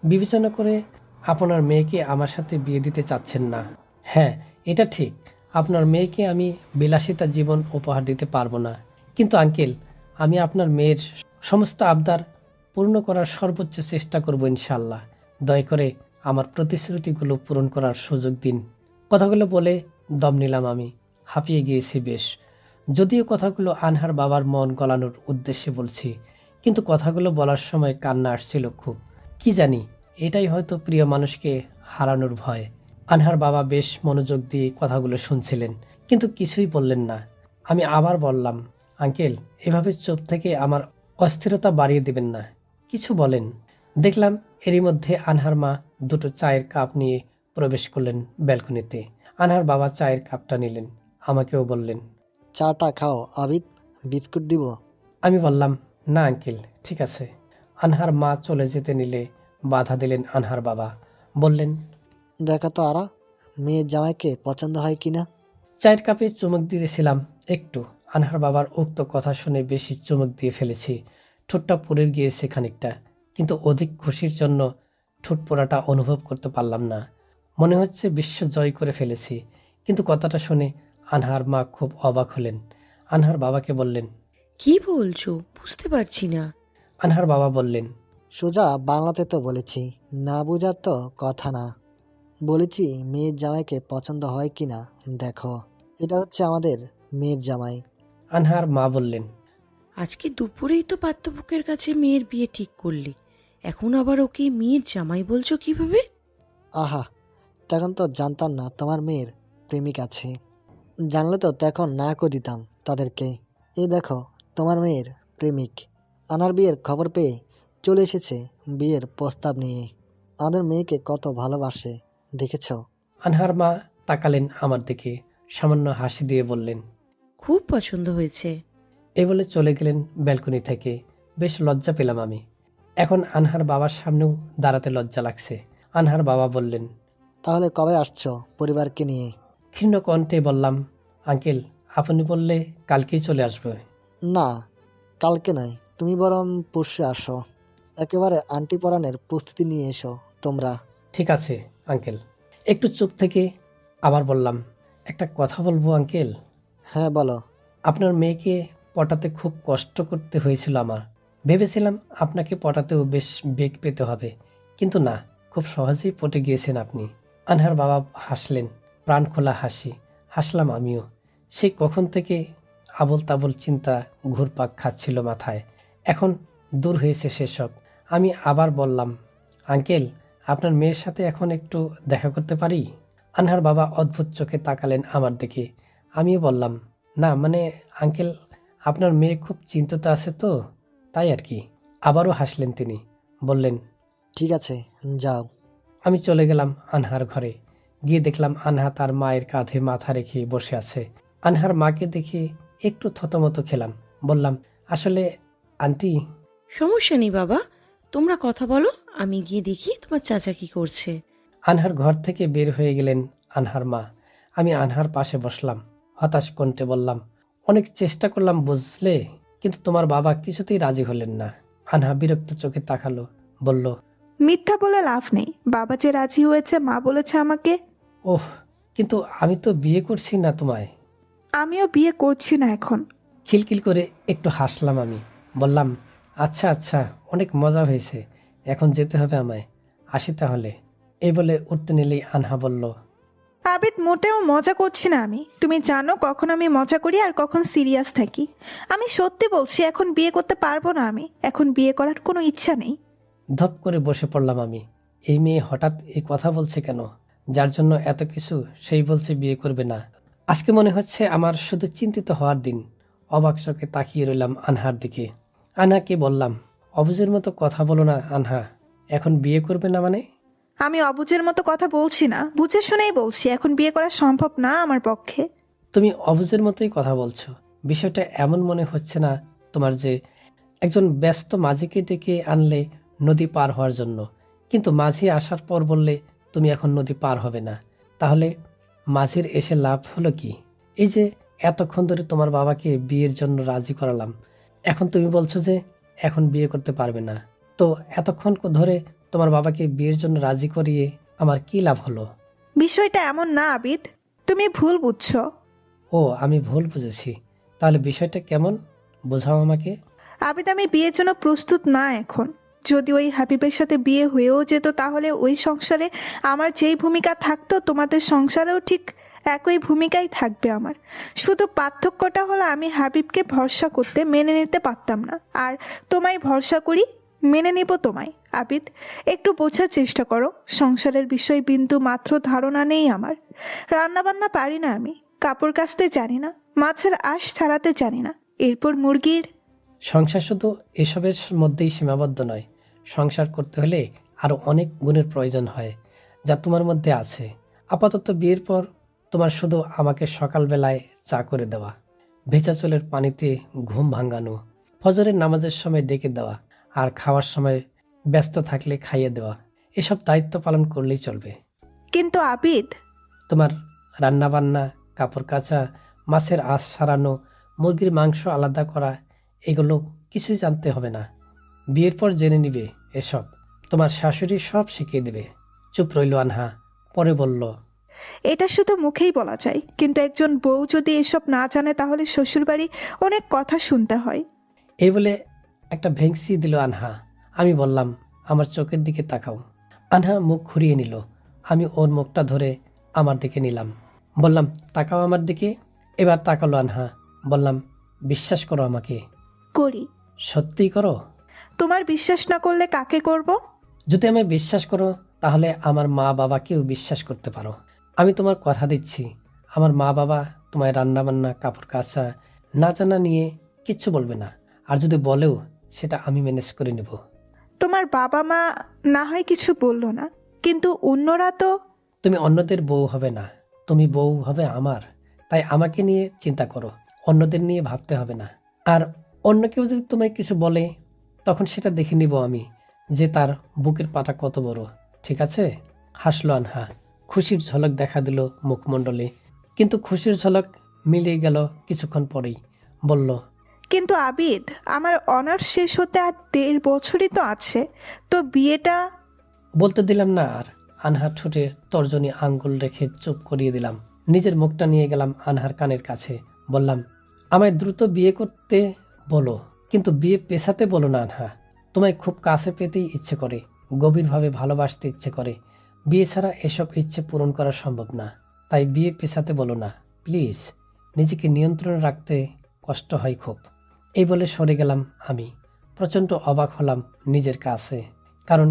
বিবেচনা করে আপনার মেয়েকে আমার সাথে বিয়ে দিতে চাচ্ছেন না। হ্যাঁ, এটা ঠিক। আপনার মেয়েকে আমি বিলাসিতা জীবন উপহার দিতে পারবো না। কিন্তু আঙ্কেল, আমি আপনার মেয়ের সমস্ত আবদার পূর্ণ করার সর্বোচ্চ চেষ্টা করব ইনশাল্লাহ। দয়া করে আমার প্রতিশ্রুতিগুলো পূরণ করার সুযোগ দিন। কথাগুলো বলে দম নিলাম আমি। হাঁপিয়ে গিয়েছি বেশ। যদিও কথাগুলো আনহার বাবার মন গলানোর উদ্দেশ্যে বলছি, কিন্তু কথাগুলো বলার সময় কান্না আসছিল খুব। কি জানি, এটাই হয়তো প্রিয় মানুষকে হারানোর ভয়। আনহার বাবা বেশ মনোযোগ দিয়ে কথাগুলো শুনছিলেন, কিন্তু কিছুই বললেন না। আমি আবার বললাম, আঙ্কেল, এভাবে চুপ থেকে আমার অস্থিরতা বাড়িয়ে দেবেন না, কিছু বলেন। দেখলাম এরই মধ্যে আনহার মা দুটো চায়ের কাপ নিয়ে প্রবেশ করলেন ব্যালকনিতে। আনহার বাবা চায়ের কাপটা নিলেন, আমাকেও বললেন। চাটা খাও আবিদ, বিস্কুট দিব? আমি বললাম, না আঙ্কেল, ঠিক আছে। আনহার মা চলে যেতে নিলে বাধা দিলেন আনহার বাবা। বললেন, দেখা তো আরা, মেয়ের জামাইকে পছন্দ হয় কিনা। চায়ের কাপে চুমুক দিয়েছিলাম একটু। আনহার বাবার উক্ত কথা শুনে বেশি চুমুক দিয়ে ফেলেছি। ঠোঁটটা পুড়ে গিয়েছে খানিকটা, কিন্তু অধিক খুশির জন্য ঠোঁট পোড়াটা অনুভব করতে পারলাম না। মনে হচ্ছে বিশ্ব জয় করে ফেলেছি। কিন্তু কথাটা শুনে আনহার মা খুব অবাক হলেন। আনহার বাবাকে বললেন। কি বলছো? বুঝতে পারছি না। আনহার বাবা বললেন, সোজা বাংলাতে তো বলেছি, না বোঝার তো কথা না। বলেছি মেয়ের জামাইকে পছন্দ হয় কিনা দেখো। এটা হচ্ছে আমাদের মেয়ের জামাই। আনহার মা বললেন, আজকে দুপুরেই তো পাত্রপক্ষের কাছে মেয়ের বিয়ে ঠিক করলি, এখন আবার ওকে মেয়ের জামাই বলছো কিভাবে? আহা, তখন তো জানতাম না তোমার মেয়ের প্রেমিক আছে। জানলে তো তখন না করে দিতাম তাদেরকে। এই দেখো, তোমার মেয়ের প্রেমিক আনার বিয়ের খবর পেয়ে চলে এসেছে বিয়ের প্রস্তাব নিয়ে। আমাদের মেয়েকে কত ভালোবাসে দেখেছো? আনহার মা তাকালেন আমার দিকে, সামান্য হাসি দিয়ে বললেন, খুব পছন্দ হয়েছে। এই বলে চলে গেলেন ব্যালকনি থেকে। বেশ লজ্জা পেলাম আমি। এখন আনহার বাবার সামনেও দাঁড়াতে লজ্জা লাগছে। আনহার বাবা বললেন, তাহলে কবে আসছো পরিবারকে নিয়ে? ক্ষীণ কণ্ঠে বললাম, আঙ্কেল আপনি বললে কালকেই চলে আসবে। না, কালকে নয়, তুমি বরং পরশু আসো। একেবারে আন্টি পরাণের প্রস্তুতি নিয়ে এসো তোমরা। ঠিক আছে আঙ্কেল। একটু চুপ থেকে আবার বললাম, একটা কথা বলবো আঙ্কেল। হ্যাঁ বলো। আপনার মেয়েকে পটাতে খুব কষ্ট করতে হয়েছিল আমার। ভেবেছিলাম আপনাকে পটাতেও বেশ বেগ পেতে হবে, কিন্তু না, খুব সহজেই পটে গিয়েছেন আপনি। আনহার বাবা হাসলেন, প্রাণ খোলা হাসি। হাসলাম আমিও। সেই কখন থেকে আবোল তাবোল চিন্তা ঘুরপাক খাচ্ছিল মাথায়, এখন দূর হয়েছে সেসব। আমি আবার বললাম, আঙ্কেল আপনার মেয়ের সাথে এখন একটু দেখা করতে পারি? আনহার বাবা অদ্ভুত চোখে তাকালেন আমার দিকে। আমিও বললাম, না মানে আঙ্কেল, আপনার মেয়ে খুব চিন্তিত আছে তো, তাই আর কি। আবারও হাসলেন তিনি, বললেন, ঠিক আছে, যাও। আমি চলে গেলাম আনহার ঘরে। গিয়ে দেখলাম আনহা তার মায়ের কাঁধে মাথা রেখে বসে আছে। আনহার মাকে দেখে একটু থতমত খেলাম। বললাম, আসলে আন্টি। সমস্যা নেই বাবা, তোমরা কথা বলো, আমি গিয়ে দেখি তোমার চাচা কি করছে। আনহার ঘর থেকে বের হয়ে গেলেন আনহার মা। আমি আনহার পাশে বসলাম, হতাশ কণ্ঠে বললাম, অনেক চেষ্টা করলাম বুঝলে, কিন্তু তোমার বাবা কিছুতেই রাজি হলেন না। আনহা বিরক্ত চোখে তাকালো, বলল, মিথ্যা বলে লাভ নেই, বাবা যে রাজি হয়েছে মা বলেছে আমাকে। ওহ, কিন্তু আমি তো বিয়ে করছি না তোমায়। আমিও বিয়ে করছি না এখন। খিলখিল করে একটু হাসলাম আমি। বললাম, আচ্ছা আচ্ছা, অনেক মজা হয়েছে, এখন যেতে হবে আমায়, আসি তাহলে। এই বলে উঠতে নিলেই আনহা বলল, আবিদ, মোটেও মজা করছি না আমি। তুমি জানো কখন আমি মজা করি আর কখন সিরিয়াস থাকি। আমি সত্যি বলছি, এখন বিয়ে করতে পারবো না আমি। এখন বিয়ে করার কোনো ইচ্ছা নেই। ধপ করে বসে পড়লাম আমি। এই মেয়ে হঠাৎ এই কথা বলছে কেন? যার জন্য এত কিছু, সেই বলছে বিয়ে করবে না। আজকে মনে হচ্ছে আমার শুধু চিন্তিত হওয়ার দিন। অবাক চোখে তাকিয়ে রইলাম আনহার দিকে। আনহাকে বললাম, অবুঝের মতো কথা বলো না আনহা, এখন বিয়ে করবে না মানে? আমি অবুঝের মতো কথা বলছি না, বুঝে শুনেই বলছি এখন বিয়ে করা সম্ভব না আমার পক্ষে। তুমি অবুঝের মতোই কথা বলছো। বিষয়টা এমন মনে হচ্ছে না তোমার যে একজন ব্যস্ত মাঝিকে ডেকে আনলে নদী পার হওয়ার জন্য, কিন্তু মাঝি আসার পর বললে তুমি এখন নদী পার হবে না। তাহলে মাঝির এসে লাভ হলো কি? এই যে এতক্ষণ ধরে তোমার বাবাকে বিয়ের জন্য রাজি করালাম, এখন তুমি বলছো যে এখন বিয়ে করতে পারবে না। তো এতক্ষণ ধরে তোমার বাবাকে বিয়ের জন্য রাজি করিয়ে আমার কি লাভ হলো? বিষয়টা এমন না আবিদ, তুমি ভুল বুঝছো। ও, আমি ভুল বুঝেছি। তাহলে বিষয়টা কেমন, বোঝাও আমাকে। আবিদ, আমি বিয়ের জন্য প্রস্তুত না এখন। যদি ওই হাবিবের সাথে বিয়ে হয়েও যেত, তাহলে ওই সংসারে আমার যেই ভূমিকা থাকতো তোমাদের সংসারেও ঠিক একই ভূমিকাই থাকবে আমার। শুধু পার্থক্যটা হলো আমি হাবিবকে ভরসা করতে মেনে নিতে পারতাম না, আর তোমায় ভরসা করি, মেনে নিব তোমায়। আবিদ, একটু বোঝার চেষ্টা করো, সংসারের বিষয় বিন্দু মাত্র ধারণা নেই আমার। রান্নাবান্না পারি না আমি, কাপড় কাচতে জানি না, মাছের আঁশ ছাড়াতে জানি না, এরপর মুরগির। সংসার শুধু এসবের মধ্যেই সীমাবদ্ধ নয়। সংসার করতে হলে আরো অনেক গুণের প্রয়োজন হয়, যা তোমার মধ্যে আছে। আপাতত বিয়ের পর তোমার শুধু আমাকে সকালবেলায় চা করে দেওয়া, ভেজা চুলের পানিতে ঘুম ভাঙানো, ফজরের নামাজের সময় ডেকে দেওয়া, আর খাওয়ার সময় ব্যস্ত থাকলে খাইয়ে দেওয়া, এসব দায়িত্ব পালন করলেই চলবে। কিন্তু আবিদ, তোমার রান্না বান্না, কাপড় কাচা, মাছের আঁশ সারানো, মুরগির মাংস আলাদা করা, এগুলো কিছুই জানতে হবে না। বিয়ের পর জেনে নিবে এসব। তোমার শাশুড়ি সব শিখিয়ে দেবে। চুপ রইল আনহা, পরে বলল, এটা শুধু মুখেই বলা যায়, কিন্তু একজন বউ যদি এসব না জানে তাহলে শ্বশুরবাড়ি অনেক কথা শুনতে হয়। এই বলে একটা ভেংসি দিল আনহা। আমি বললাম, আমার চোখের দিকে তাকাও। আনহা মুখ ঘুরিয়ে নিল। আমি ওর মুখটা ধরে আমার দিকে নিলাম। বললাম, তাকাও আমার দিকে। এবার তাকালো আনহা। বললাম, বিশ্বাস করো আমাকে। করি। সত্যিই করো? তোমার বিশ্বাস না করলে কাকে করব? যদি আমায় বিশ্বাস করো, তাহলে আমার মা বাবাকেও বিশ্বাস করতে পারো। আমি তোমার কথা দিচ্ছি, আমার মা বাবা তোমায় রান্না বান্না কাপড় কাচা না জানা নিয়ে কিচ্ছু বলবে না, আর যদি বলেও সেটা আমি ম্যানেজ করে নেব। তোমার বাবা মা না হয় কিছু বললো না, কিন্তু অন্যরা তো। তুমি অন্যদের বউ হবে না, তুমি বউ হবে আমার। তাই আমাকে নিয়ে চিন্তা করো, অন্যদের নিয়ে ভাবতে হবে না। আর অন্য কেউ যদি তোমায় কিছু বলে, তখন সেটা দেখে নিব আমি যে তার বুকের পাটা কত বড়। ঠিক আছে? হাসলো আনহা। খুশির ঝলক দেখা দিল মুখমণ্ডলে, কিন্তু খুশির ঝলক মিলিয়ে গেল কিছুক্ষণ পরেই। বলল, কিন্তু আবিদ, আমার অনার্স শেষ হতে আর 1.5 বছরই তো আছে, তো বিয়েটা। বলতে দিলাম না আর। আনহার ঠোঁটে তর্জনী আঙ্গুল রেখে চুপ করিয়ে দিলাম। নিজের মুখটা নিয়ে গেলাম আনহার কানের কাছে। বললাম, আমায় দ্রুত বিয়ে করতে বলো, কিন্তু বিয়ে পেছাতে বলো না আনহা। তোমায় খুব কাছে পেতেই ইচ্ছে করে, গভীরভাবে ভালোবাসতে ইচ্ছে করে। বিয়ে ছাড়া এসব ইচ্ছে পূরণ করা সম্ভব না। তাই বিয়ে পেছাতে বলো না প্লিজ। নিজেকে নিয়ন্ত্রণে রাখতে কষ্ট হয় খুব। এই বলে সরে গেলাম আমি। প্রচণ্ড অবাক হলাম নিজের কাছে, কারণ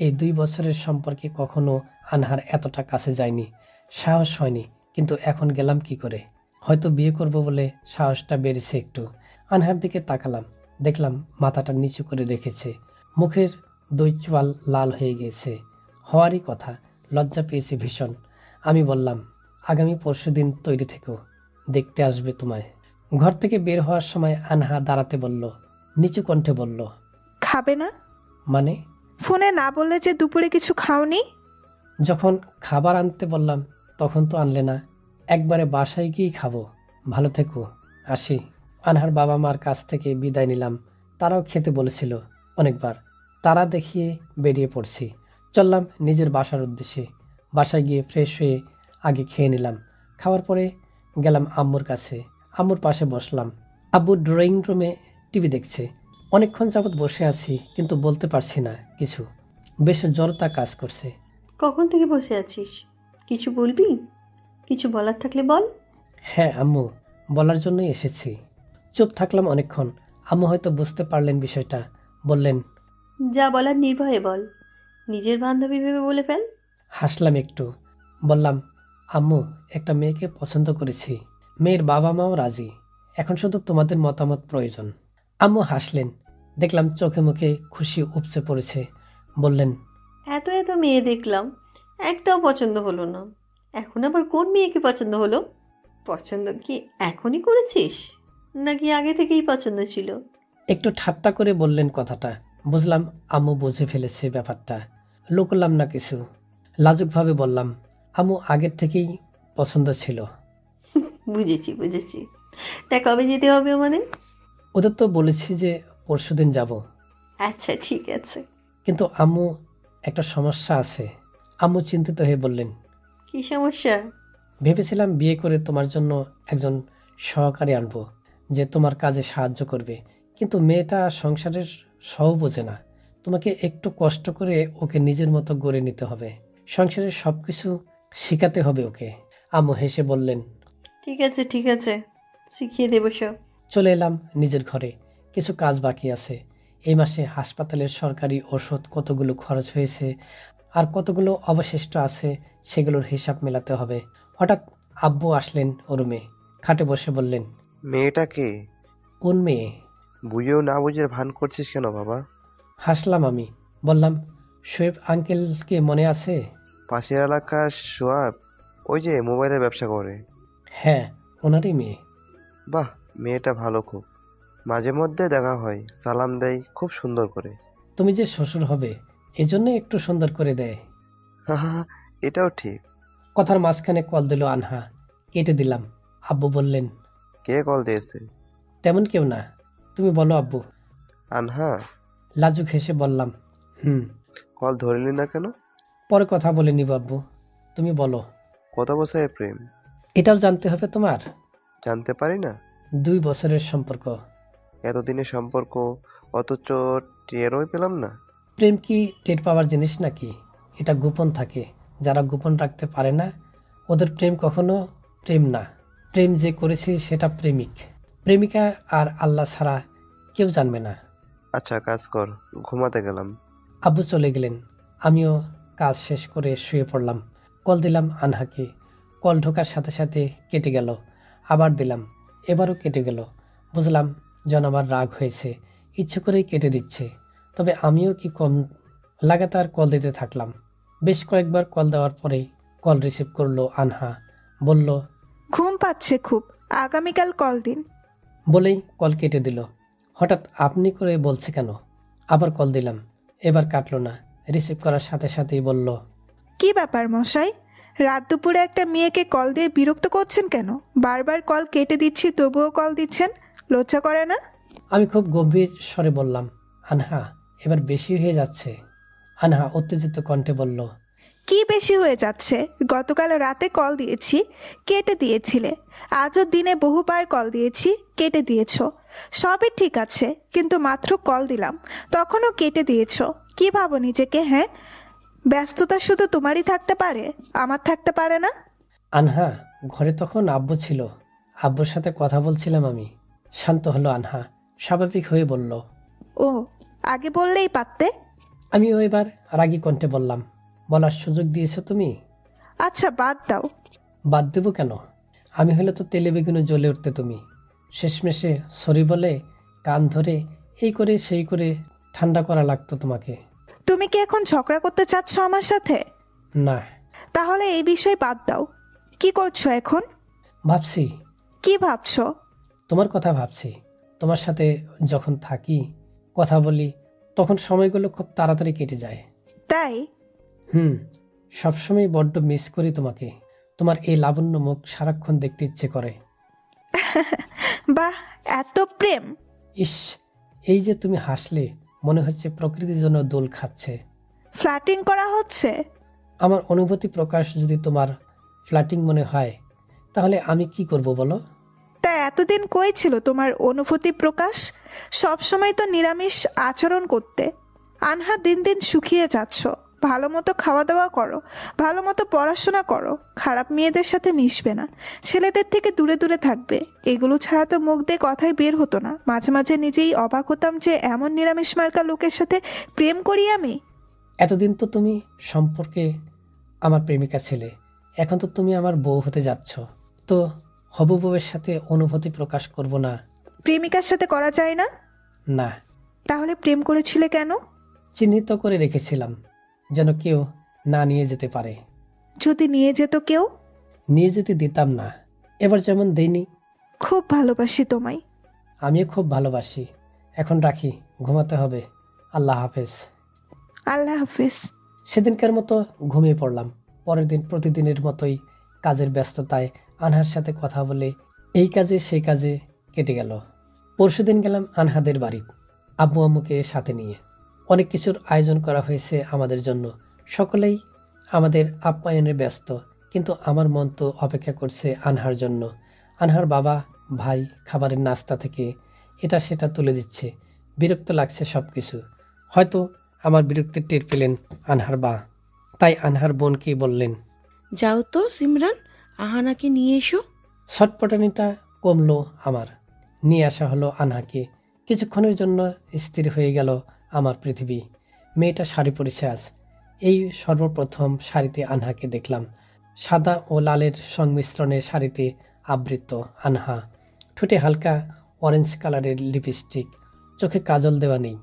এই 2 বছরের সম্পর্কে কখনো আনহার এতটা কাছে যায়নি, সাহস হয়নি। কিন্তু এখন গেলাম কি করে? হয়তো বিয়ে করব বলে সাহসটা বেড়েছে একটু। আনহার দিকে তাকালাম, দেখলাম মাথাটা নিচু করে রেখেছে, মুখের 2 চোয়াল লাল হয়ে গেছে। হওয়ারই কথা, লজ্জা পেয়েছে ভীষণ। আমি বললাম, আগামী পরশুদিন তৈরি থেকো, দেখতে আসবে তোমায়। ঘর থেকে বের হওয়ার সময় আনহা দাঁড়াতে বলল, নিচু কণ্ঠে বলল, খাবে না? মানে? ফোনে না বললে যে দুপুরে কিছু খাওনি? যখন খাবার আনতে বললাম তখন তো আনলে না। একবারে বাসায় গিয়েই খাবো। ভালো থেকো, আসি। আনহার বাবা মার কাছ থেকে বিদায় নিলাম। তারাও খেতে বলেছিল অনেকবার। তারা দেখিয়ে বেরিয়ে পড়ছি। চললাম নিজের বাসার উদ্দেশ্যে। বাসায় গিয়ে ফ্রেশ হয়ে আগে খেয়ে নিলাম। খাওয়ার পরে গেলাম আম্মুর কাছে। আম্মুর পাশে বসলাম। আব্বু ড্রয়িং রুমে টিভি দেখছে। অনেকক্ষণ যাবৎ বসে আছি, কিন্তু বলতে পারছি না কিছু। বেশ জড়তা কাজ করছে। কখন থেকে বসে আছিস? কিছু বলবি? কিছু বলার থাকলে বল। হ্যাঁ আম্মু, বলার জন্যই এসেছি। চুপ থাকলাম অনেকক্ষণ। আম্মু হয়তো বুঝতে পারলেন বিষয়টা। বললেন, যা বলার নির্ভয়ে বল, নিজের বান্ধবী ভেবে বলে ফেল। হাসলাম একটু। বললাম, আম্মু, একটা মেয়েকে পছন্দ করেছি। মেয়ের বাবা মাও রাজি। এখন শুধু তোমাদের মতামত প্রয়োজন। আম্মু হাসলেন। দেখলাম চোখে মুখে খুশি উপচে পড়েছে। বললেন, এত এত মেয়ে দেখলাম, একটাও পছন্দ হলো না। এখন আবার কোন মেয়েকে পছন্দ হলো? পছন্দ কি এখনই করেছিস, নাকি আগে থেকেই পছন্দ ছিল? একটু ঠাট্টা করে বললেন কথাটা। বুঝলাম আম্মু বুঝে ফেলেছে ব্যাপারটা। লুকলাম না কিছু। লাজুকভাবে বললাম, আম্মু আগের থেকেই পছন্দ ছিল। বুঝেছি বুঝেছি। তা কবে যেতে হবে আমাদের? ওদের তো বলেছি যে পরশুদিন যাব। আচ্ছা ঠিক আছে। কিন্তু আম্মু, একটা সমস্যা আছে। আম্মু চিন্তিত হয়ে বললেন, কি সমস্যা? ভেবেছিলাম বিয়ে করে তোমার জন্য একজন সহকারী আনবো, যে তোমার কাজে সাহায্য করবে। কিন্তু মেয়েটা সংসারের সব বোঝে না। তোমাকে একটু কষ্ট করে ওকে নিজের মতো গড়ে নিতে হবে। সংসারের সবকিছু শেখাতে হবে ওকে। আম্মু হেসে বললেন। ঠিক আছে ঠিক আছে, শিখিয়ে দেবো সব। চলে এলাম নিজের ঘরে। কিছু কাজ বাকি আছে। এই মাসে হাসপাতালের সরকারি ওষুধ কতগুলো খরচ হয়েছে আর কতগুলো অবশিষ্ট আছে, সেগুলোর হিসাব মেলাতে হবে। হঠাৎ আব্বু আসলেন ও রুমে। খাটে বসে বললেন, মেয়েটা কে? কোন মেয়ে? বুঝেও না বুঝে ভান করছিস কেন বাবা? হাসলাম আমি। বললাম, শোয়েব আঙ্কেলকে মনে আছে? পাশের এলাকার সোয়াব, ওই যে মোবাইলের ব্যবসা করে। হ্যাঁ, ওনারই মেয়ে। বাহ, মেয়েটা ভালো খুব। মাঝে মধ্যে দেখা হয়, সালাম দেয় খুব সুন্দর করে। তুমি যে শ্বশুর হবে, এজন্য একটু সুন্দর করে দেয়। হা হা হা, এটাও ঠিক। কথার মাঝখানে কল দিল আনহা। কেটে দিলাম। আব্বু বললেন, কে কল দিয়েছে? তেমন কেউ না। তুমি বলো আব্বু। আনহা? লাজুক হেসে বললাম, হুম। কল ধরলি না কেন? পরে কথা বলে নিব আব্বু, তুমি বলো। কত বছরের প্রেম? এটাও জানতে হবে তোমার? জানতে পারি না? 2 বছরের সম্পর্ক। এতদিনের সম্পর্ক, অথচ টেরই পেলাম না। প্রেম কি টের পাওয়ার জিনিস নাকি? এটা গোপন থাকে। যারা গোপন রাখতে পারে না, ওদের প্রেম কখনো প্রেম না। প্রেম যে করেছি সেটা প্রেমিক, প্রেমিকা আর আল্লাহ ছাড়া কেউ জানবে না। আচ্ছা কাজ কর, ঘুমাতে গেলাম। আব্বু চলে গেলেন। আমিও কাজ শেষ করে শুয়ে পড়লাম। কল দিলাম আনহাকে। কল ঢোকার সাথে সাথে কেটে গেল। আবার দিলাম, এবারও কেটে গেল। বুঝলাম জন আমার রাগ হয়েছে, ইচ্ছে করেই কেটে দিচ্ছে। তবে আমিও কি কম, লাগাতার কল দিতে থাকলাম। বেশ কয়েকবার কল দেওয়ার পরে কল রিসিভ করলো আনহা। বলল ঘুম পাচ্ছে খুব, আগামীকাল কল দিন। বলেই কল কেটে দিল। হঠাৎ আপনি করে বলছে কেন? আবার কল দিলাম, এবার কাটলো না। রিসিভ করার সাথে সাথেই বলল কি ব্যাপার মশাই, রাত দুপুরে একটা মেয়েকে কল দিয়ে বিরক্ত করছেন কেন? বারবার কল কেটে দিচ্ছি তবুও কল দিচ্ছেন, লজ্জা করে না? আমি খুব গম্ভীর স্বরে বললাম, আনহা এবার বেশি হয়ে যাচ্ছে। আনহা উত্তেজিত কণ্ঠে বলল, কি বেশি হয়ে যাচ্ছে? গতকাল রাতে কল দিয়েছি, কেটে দিয়েছিলে। আজও দিনে বহুবার কল দিয়েছি, কেটে দিয়েছো। সবই ঠিক আছে, কিন্তু মাত্র কল দিলাম, তখনও কেটে দিয়েছো। কি ভাবো নিজেকে? হ্যাঁ, ব্যস্ততা শুধু তোমারই থাকতে পারে, আমার থাকতে পারে না? আনহা ঘরে তখন আব্বু ছিল, আব্বুর সাথে কথা বলছিলাম আমি। শান্ত হলো আনহা, স্বাভাবিক হয়ে বলল। ও, আগে বললেই পারতে। আমিও এবার রাগী কণ্ঠে বললাম, বলার সুযোগ দিয়েছো তুমি। আচ্ছা বাদ দাও। বাদ দেবো কেন? আমি হলে তো তেলে বেগুনে জ্বলে উঠতে তুমি। শেষমেশে সরি বলে কান ধরে এই করে সেই করে ঠান্ডা করা লাগতো তোমাকে। তুমি কি এখন ঝগড়া করতে চাচ্ছ আমার সাথে? না, তাহলে এই বিষয় বাদ দাও। কি করছো এখন? ভাবছি, কি ভাবছো? তোমার কথা ভাবছি। তোমার সাথে যখন থাকি, কথা বলি, তখন সময়গুলো খুব তাড়াতাড়ি কেটে যায়। তাই? সবসময় বড্ড মিস করি তোমাকে। তোমার এই লাবণ্য মুখ সারাক্ষণ দেখতে ইচ্ছে করে। বাহ, এত প্রেম! ইস, এই যে তুমি হাসলে, মনে হচ্ছে প্রকৃতির জন্য দোল খাচ্ছে। ফ্ল্যাটিং করা হচ্ছে? আমার অনুভূতি প্রকাশ যদি তোমার ফ্ল্যাটিং মনে হয়, তাহলে আমি কি করব বলো? তা এতদিন কই ছিল তোমার অনুভূতি প্রকাশ? সব সময় তো নিরামিষ আচরণ করতে। আনহা, দিন দিন শুকিয়ে যাচ্ছ। ভালো মতো খাওয়া দাওয়া করো, ভালো মতো পড়াশোনা করো, খারাপ মেয়েদের সাথে মিশবে না, ছেলেদের থেকে দূরে দূরে থাকবে। এগুলো ছাড়া তো মুখ দিয়ে কথাই বের হতো না। মাঝে মাঝে নিজেই অবাক হতাম যে এমন নিরামিষ মার্কা লোকের সাথে প্রেম করি আমি। এতদিন তো তুমি সম্পর্কে আমার প্রেমিকা ছিলে, এখন তো তুমি আমার বউ হতে যাচ্ছ। তো হবু বউয়ের সাথে অনুভূতি প্রকাশ করব না? প্রেমিকার সাথে করা যায় না? না, তাহলে প্রেম করেছিলে কেন? চিহ্নিত করে রেখেছিলাম, যেন কেউ না নিয়ে যেতে পারে। যদি নিয়ে যেত কেউ? নিয়ে যেতে দিতাম না, এবার যেমন দেইনি। খুব ভালোবাসি তোমায়। আমিও খুব ভালোবাসি। এখন রাখি, ঘুমাতে হবে। আল্লাহ হাফেজ। আল্লাহ হাফিজ। সেদিনকার মতো ঘুমিয়ে পড়লাম। পরের দিন প্রতিদিনের মতোই কাজের ব্যস্ততায় আনহার সাথে কথা বলে এই কাজে সেই কাজে কেটে গেল। পরশুদিন গেলাম আনহাদের বাড়ি, আব্বু আম্মুকে সাথে নিয়ে। অনেক কিছুর আয়োজন করা হয়েছে আমাদের জন্য। সকলেই আমাদের আপ্যায়নে ব্যস্ত, কিন্তু আমার মন তো অপেক্ষা করছে আনহার জন্য। আনহার বাবা ভাই খাবারের নাস্তা থেকে এটা সেটা তুলে দিচ্ছে। বিরক্ত লাগছে সবকিছু। হয়তো আমার বিরক্তি টের পেলেন আনহার বা, তাই আনহার বোনকে বললেন, যাও তো সিমরান, আহানাকে নিয়ে এসো। ছটপটানিটা কমলো আমার। নিয়ে আসা হলো আনহাকে। কিছুক্ষণের জন্য স্থির হয়ে গেল আমার পৃথিবী। মেয়েটা শাড়ি পরেছে আজ। এই সর্বপ্রথম শাড়িতে আনহাকে দেখলাম। সাদা ও লালের সংমিশ্রণে শাড়িতে আবৃত আনহা। ঠোঁটে হালকা অরেঞ্জ কালারের লিপস্টিক, চোখে কাজল দেওয়া নেই,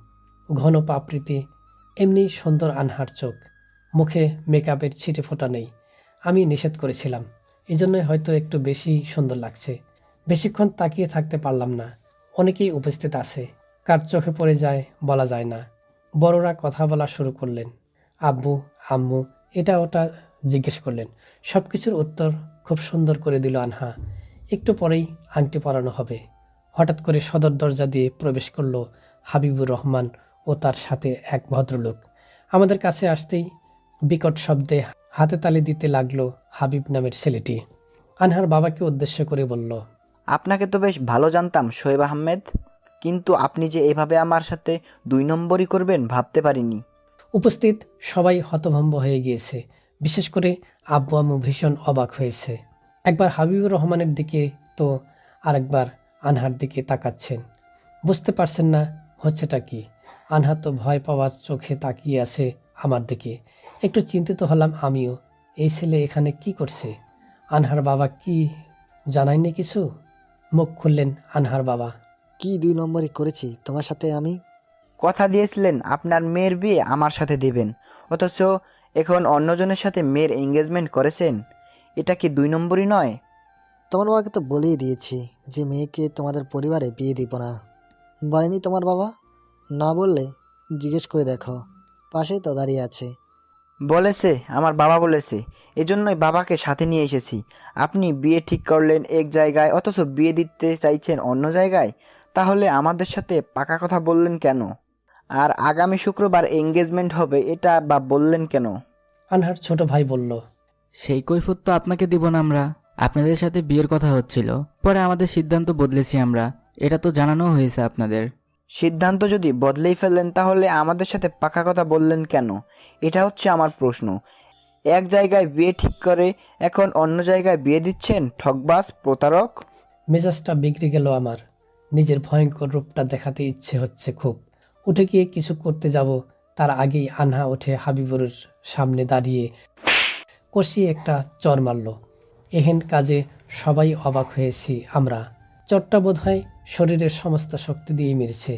ঘন পাপড়িতে। এমনি সুন্দর আনহার চোখ, মুখে মেকআপের ছিটে ফোঁটা নেই। আমি নিষেধ করেছিলাম, এজন্যই হয়তো একটু বেশি সুন্দর লাগছে। বেশিক্ষণ তাকিয়ে থাকতে পারলাম না। অনেকেই উপস্থিত আছে, কার চোখে পড়ে যায় বলা যায় না। বড়রা কথা বলা শুরু করলেন। আব্বু আম্মু এটা ওটা জিজ্ঞেস করলেন। সবকিছুর উত্তর খুব সুন্দর করে দিল আনহা। একটু পরেই আংটি পরানো হবে। হঠাৎ করে সদর দরজা দিয়ে প্রবেশ করলো হাবিবুর রহমান ও তার সাথে এক ভদ্রলোক। আমাদের কাছে আসতেই বিকট শব্দে হাতে তালি দিতে লাগলো হাবিব নামের ছেলেটি। আনহার বাবাকে উদ্দেশ্য করে বলল, আপনাকে তো বেশ ভালো জানতাম শোয়েব আহমেদ, কিন্তু আপনি যে এভাবে আমার সাথে 2 নম্বরই করবেন ভাবতে পারিনি। উপস্থিত সবাই হতভম্ব হয়ে গিয়েছে। বিশেষ করে আব্বু আম্মু ভীষণ অবাক হয়েছে। একবার হাবিবুর রহমানের দিকে তো আরেকবার আনহার দিকে তাকাচ্ছেন। বুঝতে পারছেন না হচ্ছেটা কি। আনহা তো ভয় পাওয়ার চোখে তাকিয়ে আছে আমার দিকে। একটু চিন্তিত হলাম আমিও, এই ছেলে এখানে কি করছে? আনহার বাবা কি জানাইনি কিছু? মুখ খুললেন আনহার বাবা। কি 2 নম্বরই করেছি তোমার সাথে আমি? কথা দিয়েছিলেন আপনার মেয়ের বিয়ে আমার সাথে দেবেন, অথচ এখন অন্যজনের সাথে মেয়ের এঙ্গেজমেন্ট করেছেন। এটা কি 2 নম্বরই নয়? তোমার বাবাকে তো বলেই দিয়েছি যে মেয়েকে তোমাদের পরিবারে বিয়ে দিব না। বলেনি তোমার বাবা? না বললে জিজ্ঞেস করে দেখো, পাশেই তো দাঁড়িয়ে আছে। বলেছে, আমার বাবা বলেছে, এজন্যই বাবাকে সাথে নিয়ে এসেছি। আপনি বিয়ে ঠিক করলেন এক জায়গায়, অথচ বিয়ে দিতে চাইছেন অন্য জায়গায়। তাহলে আমাদের সাথে পাকা কথা বললেন কেন? আর আগামী শুক্রবার এঙ্গেজমেন্ট হবে, এটা বা বললেন কেন? আনহার ছোট ভাই বলল। সেই কৈফিয়ত তো আপনাকে দিব না আমরা। আপনাদের সাথে বিয়ের কথা হচ্ছিল, পরে আমাদের সিদ্ধান্ত বদলেছি আমরা। এটা তো জানানো হয়েছে আপনাদের। সিদ্ধান্ত যদি বদলেই ফেললেন, তাহলে আমাদের সাথে পাকা কথা বললেন কেন? এটা হচ্ছে আমার প্রশ্ন। এক জায়গায় বিয়ে ঠিক করে এখন অন্য জায়গায় বিয়ে দিচ্ছেন, ঠকবাজ, প্রতারক। মেজাজটা বিগড়ে গেল আমার। নিজের ভয়ঙ্কর রূপটা দেখাতে ইচ্ছে হচ্ছে খুব। উঠে গিয়ে কিছু করতে যাব, তার আগেই আনহা উঠে হাবিবুরের সামনে দাঁড়িয়ে কষিয়ে একটা চর মারল। এহেন কাজে সবাই অবাক হয়েছি আমরা। চরটা বোধহয় শরীরের সমস্ত শক্তি দিয়ে মেরেছে,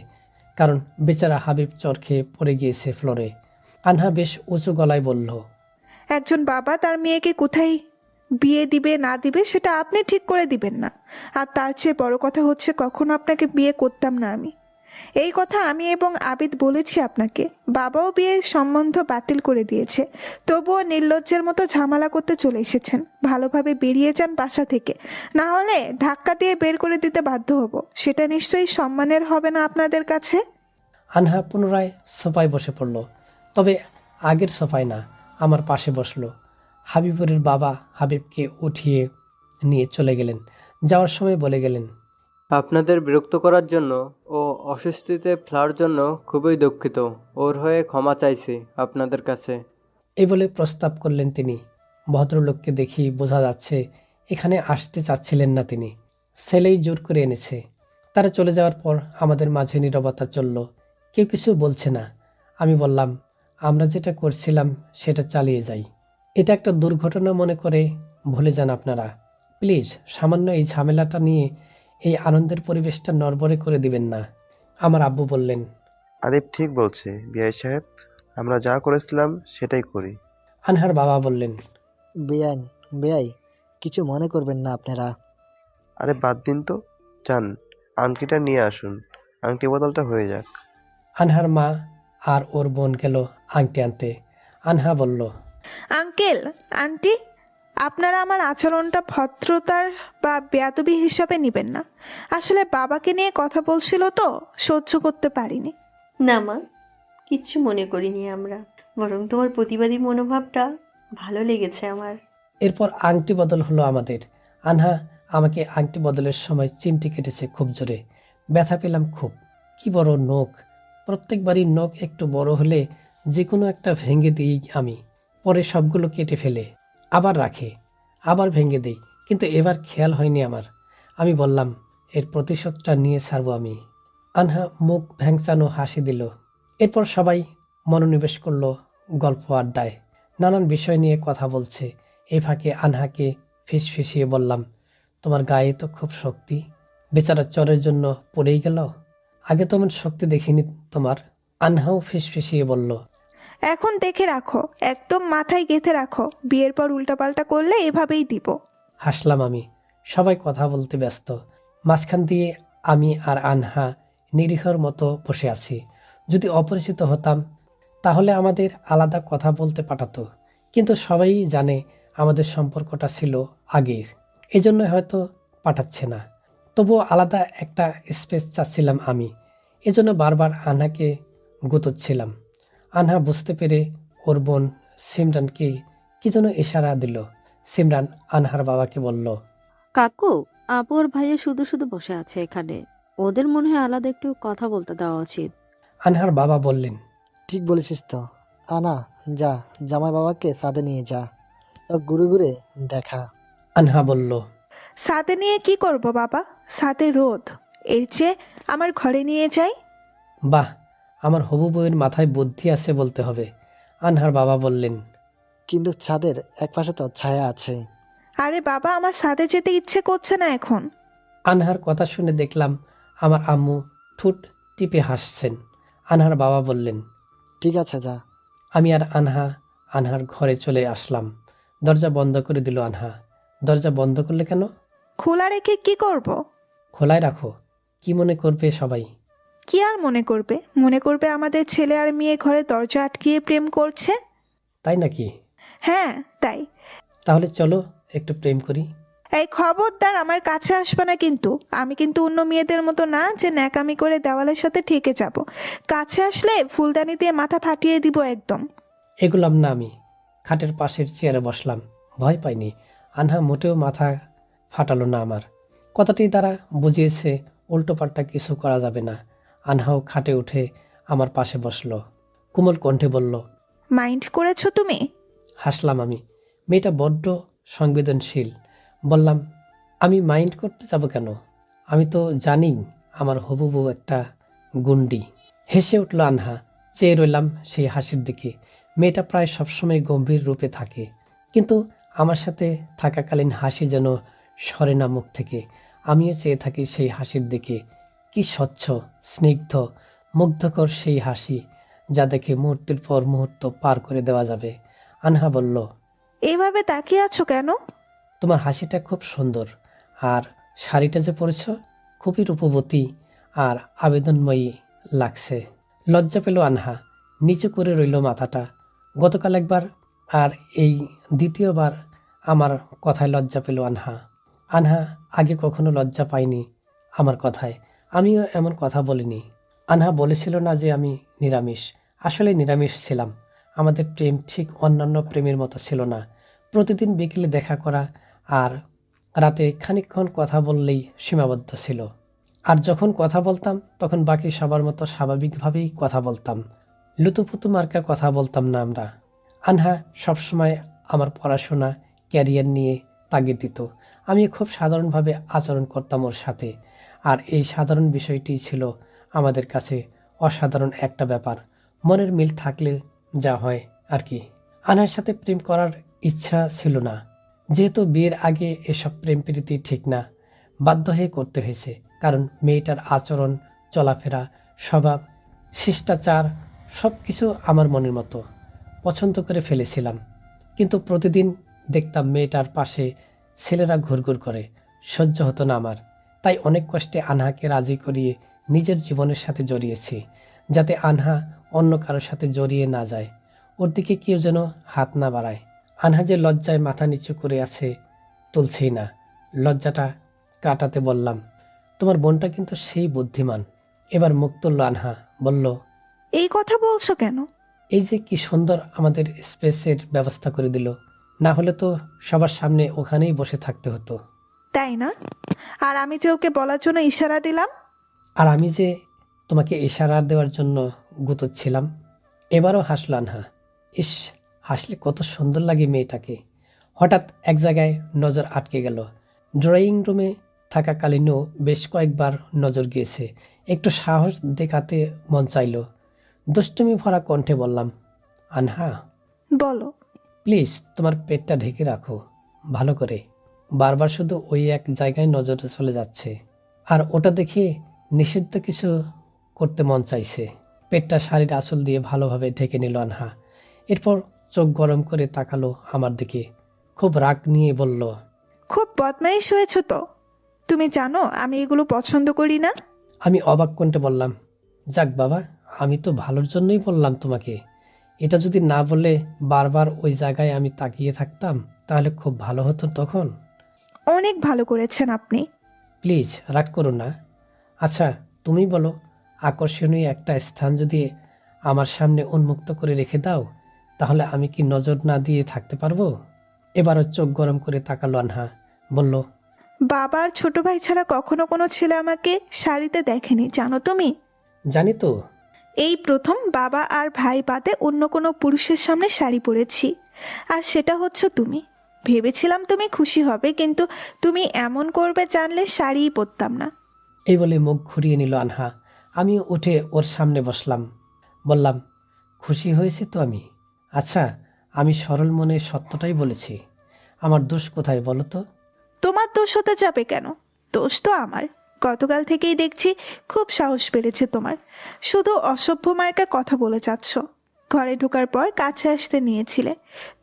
কারণ বেচারা হাবিব চর খেয়ে পড়ে গিয়েছে ফ্লোরে। আনহা বেশ উঁচু গলায় বলল, একজন বাবা তার মেয়েকে কোথায় বিয়ে দিবে না দিবে সেটা আপনি ঠিক করে দিবেন না। আর তার চেয়ে বড় কথা হচ্ছে, কখনো আপনাকে বিয়ে করতাম না আমি। এই কথা আমি এবং আবিদ বলেছি আপনাকে। বাবাও বিয়ের সম্বন্ধ বাতিল করে দিয়েছে, তবুও নির্লজ্জের মতো ঝামেলা করতে চলে এসেছেন। ভালোভাবে বেরিয়ে যান বাসা থেকে, না হলে ধাক্কা দিয়ে বের করে দিতে বাধ্য হব। সেটা নিশ্চয়ই সম্মানের হবে না আপনাদের কাছে। আনহা পুনরায় সোফায় বসে পড়ল, তবে আগের সোফায় না, আমার পাশে বসলো। হাবিবুরের বাবা হাবিবকে উঠিয়ে নিয়ে চলে গেলেন। যাওয়ার সময় বলে গেলেন, আপনাদের বিরক্ত করার জন্য ও অস্বস্তিতে ফেলার জন্য খুবই দুঃখিত। ওর হয়ে ক্ষমা চাইছি আপনাদের কাছে। এই বলে প্রস্তাব করলেন তিনি। ভদ্রলোককে দেখি বোঝা যাচ্ছে এখানে আসতে চাচ্ছিলেন না তিনি, ছেলেই জোর করে এনেছে। তারা চলে যাওয়ার পর আমাদের মাঝে নীরবতা চলল, কেউ কিছু বলছে না। আমি বললাম, আমরা যেটা করছিলাম সেটা চালিয়ে যাই। এটা একটা দুর্ঘটনা মনে করে ভুলে যান আপনারা। প্লিজ সামান্য এই ঝামেলাটা নিয়ে এই আনন্দের পরিবেশটা নড়বড়ে করে দিবেন না। আমার আব্বু বললেন, আদিব ঠিক বলছে বিআই সাহেব, আমরা যা করেছিলাম সেটাই করি। আনহার বাবা বললেন, বেআইন, বেআই, কিছু মনে করবেন না আপনারা। আরে বাদ দিন তো, যান আংটিটা নিয়ে আসুন, আংটি বদলটা হয়ে যাক। আনহার মা আর ওর বোন গেল আংটি আনতে। আনহা বলল, আঙ্কেল, আন্টি, আপনারা আমার আচরণটা ভদ্রতার বা বেয়াদবি হিসাবে নেবেন না। আসলে বাবাকে নিয়ে কথা বলছিল তো, সহ্য করতে পারিনি। না মা, কিচ্ছু মনে করিনি আমরা, বরং তোমার প্রতিবাদী মনোভাবটা ভালো লেগেছে আমার। এরপর আংটি বদল হলো আমাদের। আনহা আমাকে আংটি বদলের সময় চিমটি কেটেছে খুব জোরে, ব্যথা পেলাম খুব। কি বড় নখ! প্রত্যেকবারই নখ একটু বড় হলে যে কোনো একটা ভেঙে দিই আমি, পরে সবগুলো কেটে ফেলে আবার রাখে, আবার ভেঙে দেই, কিন্তু এবার খেয়াল হয়নি আমার। আমি বললাম, এর প্রতিশোধটা নিয়ে ছাড়বো আমি। আনহা মুখ ভ্যাংচানো হাসি দিল। এরপর সবাই মনোনিবেশ করলো গল্প আড্ডায়, নানান বিষয় নিয়ে কথা বলছে। এই ফাঁকে আনহাকে ফিসফিসিয়ে বললাম, তোমার গায়ে তো খুব শক্তি, বেচারা চরের জন্য পড়েই গেল, আগে তো এমন শক্তি দেখিনি তোমার। আনহাও ফিসফিসিয়ে বলল, এখন দেখে রাখো, একদম মাথায় গেঁথে রাখো, বিয়ের পর উল্টাপাল্টা করলে এভাবেই দিব। হাসলাম আমি। সবাই কথা বলতে ব্যস্ত, মাঝখান দিয়ে আমি আর আনহা নিরীহর মতো বসে আছি। যদি অপরিচিত হতাম তাহলে আমাদের আলাদা কথা বলতে পাঠাতো, কিন্তু সবাই জানে আমাদের সম্পর্কটা ছিল আগের, এজন্য হয়তো পাঠাচ্ছে না। তবুও আলাদা একটা স্পেস চাচ্ছিলাম আমি, এজন্য বারবার আনহাকে গুতোচ্ছিলাম। আনহা বুঝতে পেরে ওর বোন সিমরানকে কি যেন ইশারা দিল। সিমরান আনহার বাবাকে বলল, কাকু, আপু আর ভাইয়া শুধু শুধু বসে আছে এখানে, ওদের মনে হয় আলাদা একটু কথা বলতে দেওয়া উচিত। আনহার বাবা বললেন, ঠিক বলেছিস তো। আনা, যা জামাই বাবাকে সাথে নিয়ে যা, ঘুরে ঘুরে দেখা। আনহা বলল, সাথে নিয়ে কি করব বাবা? সাথে রোদ, এর চেয়ে আমার ঘরে নিয়ে যাই। বাহ, আমার হবু বউয়ের মাথায় বুদ্ধি আছে বলতে হবে। আনহার বাবা বললেন, কিন্তু ছাদের এক পাশে তো ছায়া আছে। আরে বাবা, আমার সাথে যেতে ইচ্ছে করছে না এখন। আনহার কথা শুনে দেখলাম আমার আম্মু ঠোঁট টিপে হাসছেন। আনহার বাবা বললেন, ঠিক আছে যা। আমি আর আনহার ঘরে চলে আসলাম। দরজা বন্ধ করে দিল আনহা। দরজা বন্ধ করলে কেন? খোলা রেখে কি করব? খোলায় রাখো। কি মনে করবে সবাই? কি আর মনে করবে? মনে করবে আমাদের ছেলে আর মেয়ে ঘরে দরজা আটকিয়ে প্রেম করছে। তাই নাকি? হ্যাঁ তাই। তাহলে চলো একটু প্রেম করি। এই খবরদার আমার কাছে আসবে না কিন্তু। আমি কিন্তু অন্য মেয়েদের মতো না যে ন্যাকামি করে দেওয়ালের সাথে ঠেকে যাব। কাছে আসলে ফুলদানি দিয়ে মাথা ফাটিয়ে দিব একদম। এগুলাম না আমি। খাটের পাশের চেয়ারে বসলাম। ভয় পাইনি। আনহা মোটেও মাথা ফাটালো না আমার। কথাটি দ্বারা বুঝিয়েছে উল্টোপাল্টা কিছু করা যাবে না। আনহাও খাটে উঠে আমার পাশে বসলো। কোমল কণ্ঠে বলল, মাইন্ড করেছো তুমি? হাসলাম আমি। মেয়েটা বড্ড সংবেদনশীল। বললাম, আমি মাইন্ড করতে যাব কেন? আমি তো জানি আমার হবু বউ একটা গুন্ডি। হেসে উঠল আনহা। চেয়ে রইলাম সেই হাসির দিকে। মেয়েটা প্রায় সবসময় গম্ভীর রূপে থাকে, কিন্তু আমার সাথে থাকাকালীন হাসি যেন সরে না মুখ থেকে। আমিও চেয়ে থাকি সেই হাসির দিকে। কি স্বচ্ছ, স্নিগ্ধ, মুগ্ধকর সেই হাসি, যা দেখে মুহূর্তের পর মুহূর্ত পার করে দেওয়া যাবে। আনহা বলল, এইভাবে তাকিয়ে আছো কেন? তোমার হাসিটা খুব সুন্দর, আর শাড়িটা যে পরেছ খুবই রূপবতী আর আবেদনময়ী লাগছে। লজ্জা পেল আনহা। নিচু করে রইল মাথাটা। গতকাল একবার আর এই দ্বিতীয়বার আমার কথায় লজ্জা পেল আনহা। আনহা আগে কখনো লজ্জা পায়নি আমার কথায়। আমিও এমন কথা বলিনি। আনহা বলেছিল না যে আমি নিরামিষ। আসলে নিরামিষ ছিলাম। আমাদের প্রেম ঠিক অন্যান্য প্রেমের মতো ছিল না। প্রতিদিন বিকেলে দেখা করা আর রাতে খানিকক্ষণ কথা বললেই সীমাবদ্ধ ছিল। আর যখন কথা বলতাম তখন বাকি সবার মতো স্বাভাবিকভাবেই কথা বলতাম। লুতুপুতু মার্কা কথা বলতাম না আমরা। আনহা সবসময় আমার পড়াশোনা, ক্যারিয়ার নিয়ে তাগিদ দিত। আমি খুব সাধারণভাবে আচরণ করতাম ওর সাথে। আর এই সাধারণ বিষয়টি ছিল আমাদের কাছে অসাধারণ একটা ব্যাপার। মনের মিল থাকলে যা হয় আর কি। আনহার সাথে প্রেম করার ইচ্ছা ছিল না। যেহেতু বিয়ের আগে এসব প্রেম প্রীতি ঠিক না, বাধ্য হয়ে করতে হয়েছে। কারণ মেয়েটার আচরণ, চলাফেরা, স্বভাব, শিষ্টাচার সবকিছু আমার মনের মতো। পছন্দ করে ফেলেছিলাম। কিন্তু প্রতিদিন দেখতাম মেয়েটার পাশে ছেলেরা ঘুরঘুর করে। সহ্য হতো না আমার। তাই অনেক কষ্টে আনহাকে রাজি করিয়ে নিজের জীবনের সাথে জড়িয়েছি, যাতে আনহা অন্য কারোর সাথে জড়িয়ে না যায়, ওর দিকে কেউ যেন হাত না বাড়ায়। আনহা যে লজ্জায় মাথা নিচু করে আছে, তুলছেই না। লজ্জাটা কাটাতে বললাম, তোমার বোনটা কিন্তু সেই বুদ্ধিমান। এবার মুখ তুলল আনহা। বলল, এই কথা বলছো কেন? এই যে কি সুন্দর আমাদের স্পেসের ব্যবস্থা করে দিল। না হলে তো সবার সামনে ওখানেই বসে থাকতে হতো। তাই না? আর আমি যে ওকে বলার জন্য ইশারা দিলাম। আর আমি যে তোমাকে ইশারা দেওয়ার জন্য গুতোচ্ছিলাম। এবারও হাসল আনহা। ইস, হাসলে কত সুন্দর লাগে মেয়েটাকে। হঠাৎ এক জায়গায় নজর আটকে গেল। ড্রয়িং রুমে থাকাকালীনও বেশ কয়েকবার নজর গিয়েছে। একটু সাহস দেখাতে মন চাইল। দুষ্টুমি ভরা কণ্ঠে বললাম, আনহা বলো। প্লিজ তোমার পেটটা ঢেকে রাখো ভালো করে। বারবার শুধু ওই এক জায়গায় নজর চলে যাচ্ছে, আর ওটা দেখে নিষিদ্ধ কিছু করতে মন চাইছে। পেটটা শাড়ির আঁচল দিয়ে ভালোভাবে ঢেকে নিল আনহা। এরপর চোখ গরম করে তাকালো আমার দিকে। খুব রাগ নিয়ে বলল, খুব বদমাইশ হয়েছ তো। তুমি জানো আমি এগুলো পছন্দ করি না। আমি অবাক কণ্ঠে বললাম, যাক বাবা, আমি তো ভালোর জন্যই বললাম তোমাকে। এটা যদি না বলে বারবার ওই জায়গায় আমি তাকিয়ে থাকতাম তাহলে খুব ভালো হতো তখন। অনেক ভালো করেছেন আপনি। প্লিজ রাগ করো না। আচ্ছা তুমি বলো, আকর্ষণীয় একটা স্থান যদি আমার সামনে উন্মুক্ত করে রেখে দাও, তাহলে আমি কি নজর না দিয়ে থাকতে পারবো? এবারও চোখ গরম করে তাকালো আনহা। বলল, বাবার ছোট ভাই ছাড়া কখনো কোনো ছেলে আমাকে শাড়িতে দেখেনি, জানো তুমি? জানি তো। এই প্রথম বাবা আর ভাই বাদে অন্য কোনো পুরুষের সামনে শাড়ি পরেছি, আর সেটা হচ্ছে তুমি। ভেবেছিলাম তুমি খুশি হবে, কিন্তু তুমি এমন করবে জানলে শাড়িই পরতাম না। এই বলে মুখ ঘুরিয়ে নিল আনহা। আমিও উঠে ওর সামনে বসলাম। বললাম, খুশি হয়েছি তো আমি। আচ্ছা, আমি সরল মনে সত্যটাই বলেছি। আমার দোষ কোথায় বলো তো? তোমার দোষ হতে যাবে কেন? দোষ তো আমার। গতকাল থেকেই দেখছি খুব সাহস বেড়েছে তোমার। শুধু অসভ্য মার্কা কথা বলে যাচ্ছ। ঘরে ঢোকার পর কাছে আসতে নিয়েছিলে।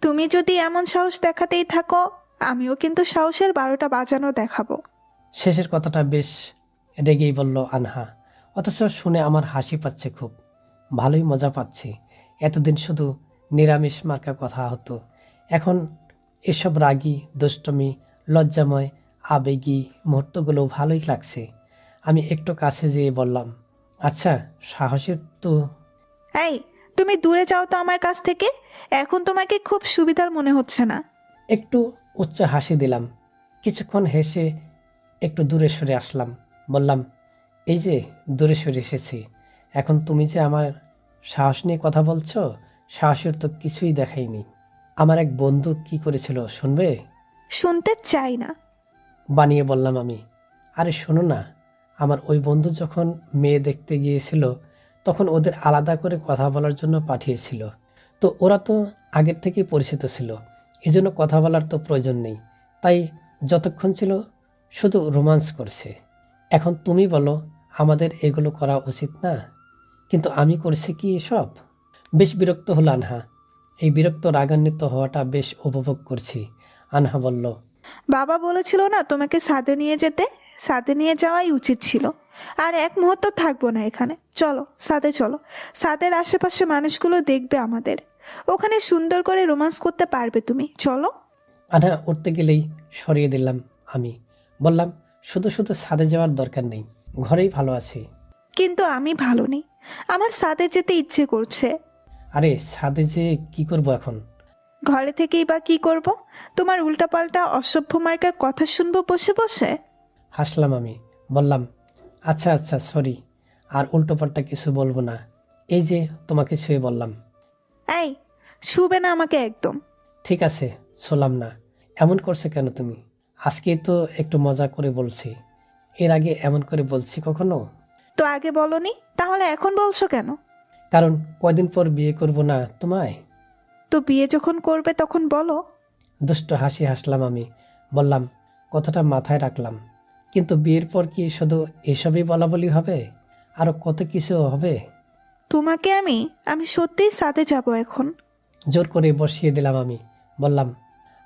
তুমি যদি এমন সাহস দেখাতেই থাকো, আমিও কিন্তু সাহসের 12টা বাজানো দেখাবো। শেষের কথাটা বেশ রেগেই বলল আনহা। অথচ শুনে আমার হাসি পাচ্ছে খুব। ভালোই মজা পাচ্ছি। এতদিন শুধু নিরামিষ মার্কা কথা হতো, এখন এসব রাগী, দুষ্টমি, লজ্জাময়, আবেগী মুহূর্তগুলো ভালোই লাগছে। আমি একটু কাছে যেয়ে বললাম, আচ্ছা, সাহসের তো। এই, তুমি দূরে যাও তো আমার কাছ থেকে। এখন তোমাকে খুব সুবিধার মনে হচ্ছে না। একটু উচ্চ হাসি দিলাম। কিছুক্ষণ হেসে একটু দূরে সরে আসলাম। বললাম, এই যে দূরে সরে এসেছি, এখন তুমি যে আমার সাহস নিয়ে কথা বলছো, সাহসের তো কিছুই দেখাইনি। আমার এক বন্ধু কি করেছিল শুনবে? শুনতে চাই না। বানিয়ে বললাম আমি। আরে শোনো না, আমার ওই বন্ধু যখন মেয়ে দেখতে গিয়েছিল, তখন ওদের আলাদা করে কথা বলার জন্য পাঠিয়েছিল। তো ওরা তো আগের থেকেই পরিচিত ছিল, এজন্য কথা বলার তো প্রয়োজন নেই। তাই যতক্ষণ ছিল শুধু রোমান্স করছে। এখন তুমি বলো, আমাদের এগুলো করা উচিত না? কিন্তু আমি করছি কি এসব? বেশ বিরক্ত হলো আনহা। এই বিরক্ত রাগান্বিত হওয়াটা বেশ উপভোগ করছি। আনহা বলল, বাবা বলেছিল না তোমাকে ছাদে নিয়ে যেতে? ছাদে নিয়ে যাওয়াই উচিত ছিল। আর এক মুহূর্ত থাকবো না এখানে। চলো ছাদে চলো। ছাদের আশেপাশে মানুষগুলো দেখবে আমাদের। ওখানে সুন্দর করে রোমান্স করতে পারবে তুমি। চলো। আনহা উঠতে গেলেই সরিয়ে দিলাম আমি। বললাম, শুধু শুধু ছাদে যাওয়ার দরকার নেই, ঘরেই ভালো আছি। কিন্তু আমি ভালো নেই। আমার ছাদে যেতে ইচ্ছে করছে। আরে ছাদে যে কি করব এখন? ঘরে থেকেই বা কি করব? তোমার উল্টাপাল্টা অসভ্য মার্কা কথা শুনবো বসে বসে। হাসলাম আমি। বললাম, আচ্ছা আচ্ছা, সরি, আর উল্টোপাল্টা কিছু বলবো না। এই যে তোমাকে ছুঁয়ে বললাম। এই, ছুবে না আমাকে একদম। ঠিক আছে, ছোলাম না। এমন করছে কেন তুমি? আজকেই তো একটু মজা করে বলছি। এর আগে এমন করে বলছি কখনো? তো আগে বলনি, তাহলে এখন বলছো কেন? কারণ কয়দিন পর বিয়ে করব না তোমায়। তো বিয়ে যখন করবে তখন বলো। দুষ্ট হাসি হাসলাম আমি। বললাম, কথাটা মাথায় রাখলাম। কিন্তু বিয়ের পর কি শুধু এসবই বলা বলি হবে? আরো কত কিছু হবে। তোমাকে আমি আমি সত্যিই ছাদে যাব এখন। জোর করে বসিয়ে দিলাম আমি। বললাম,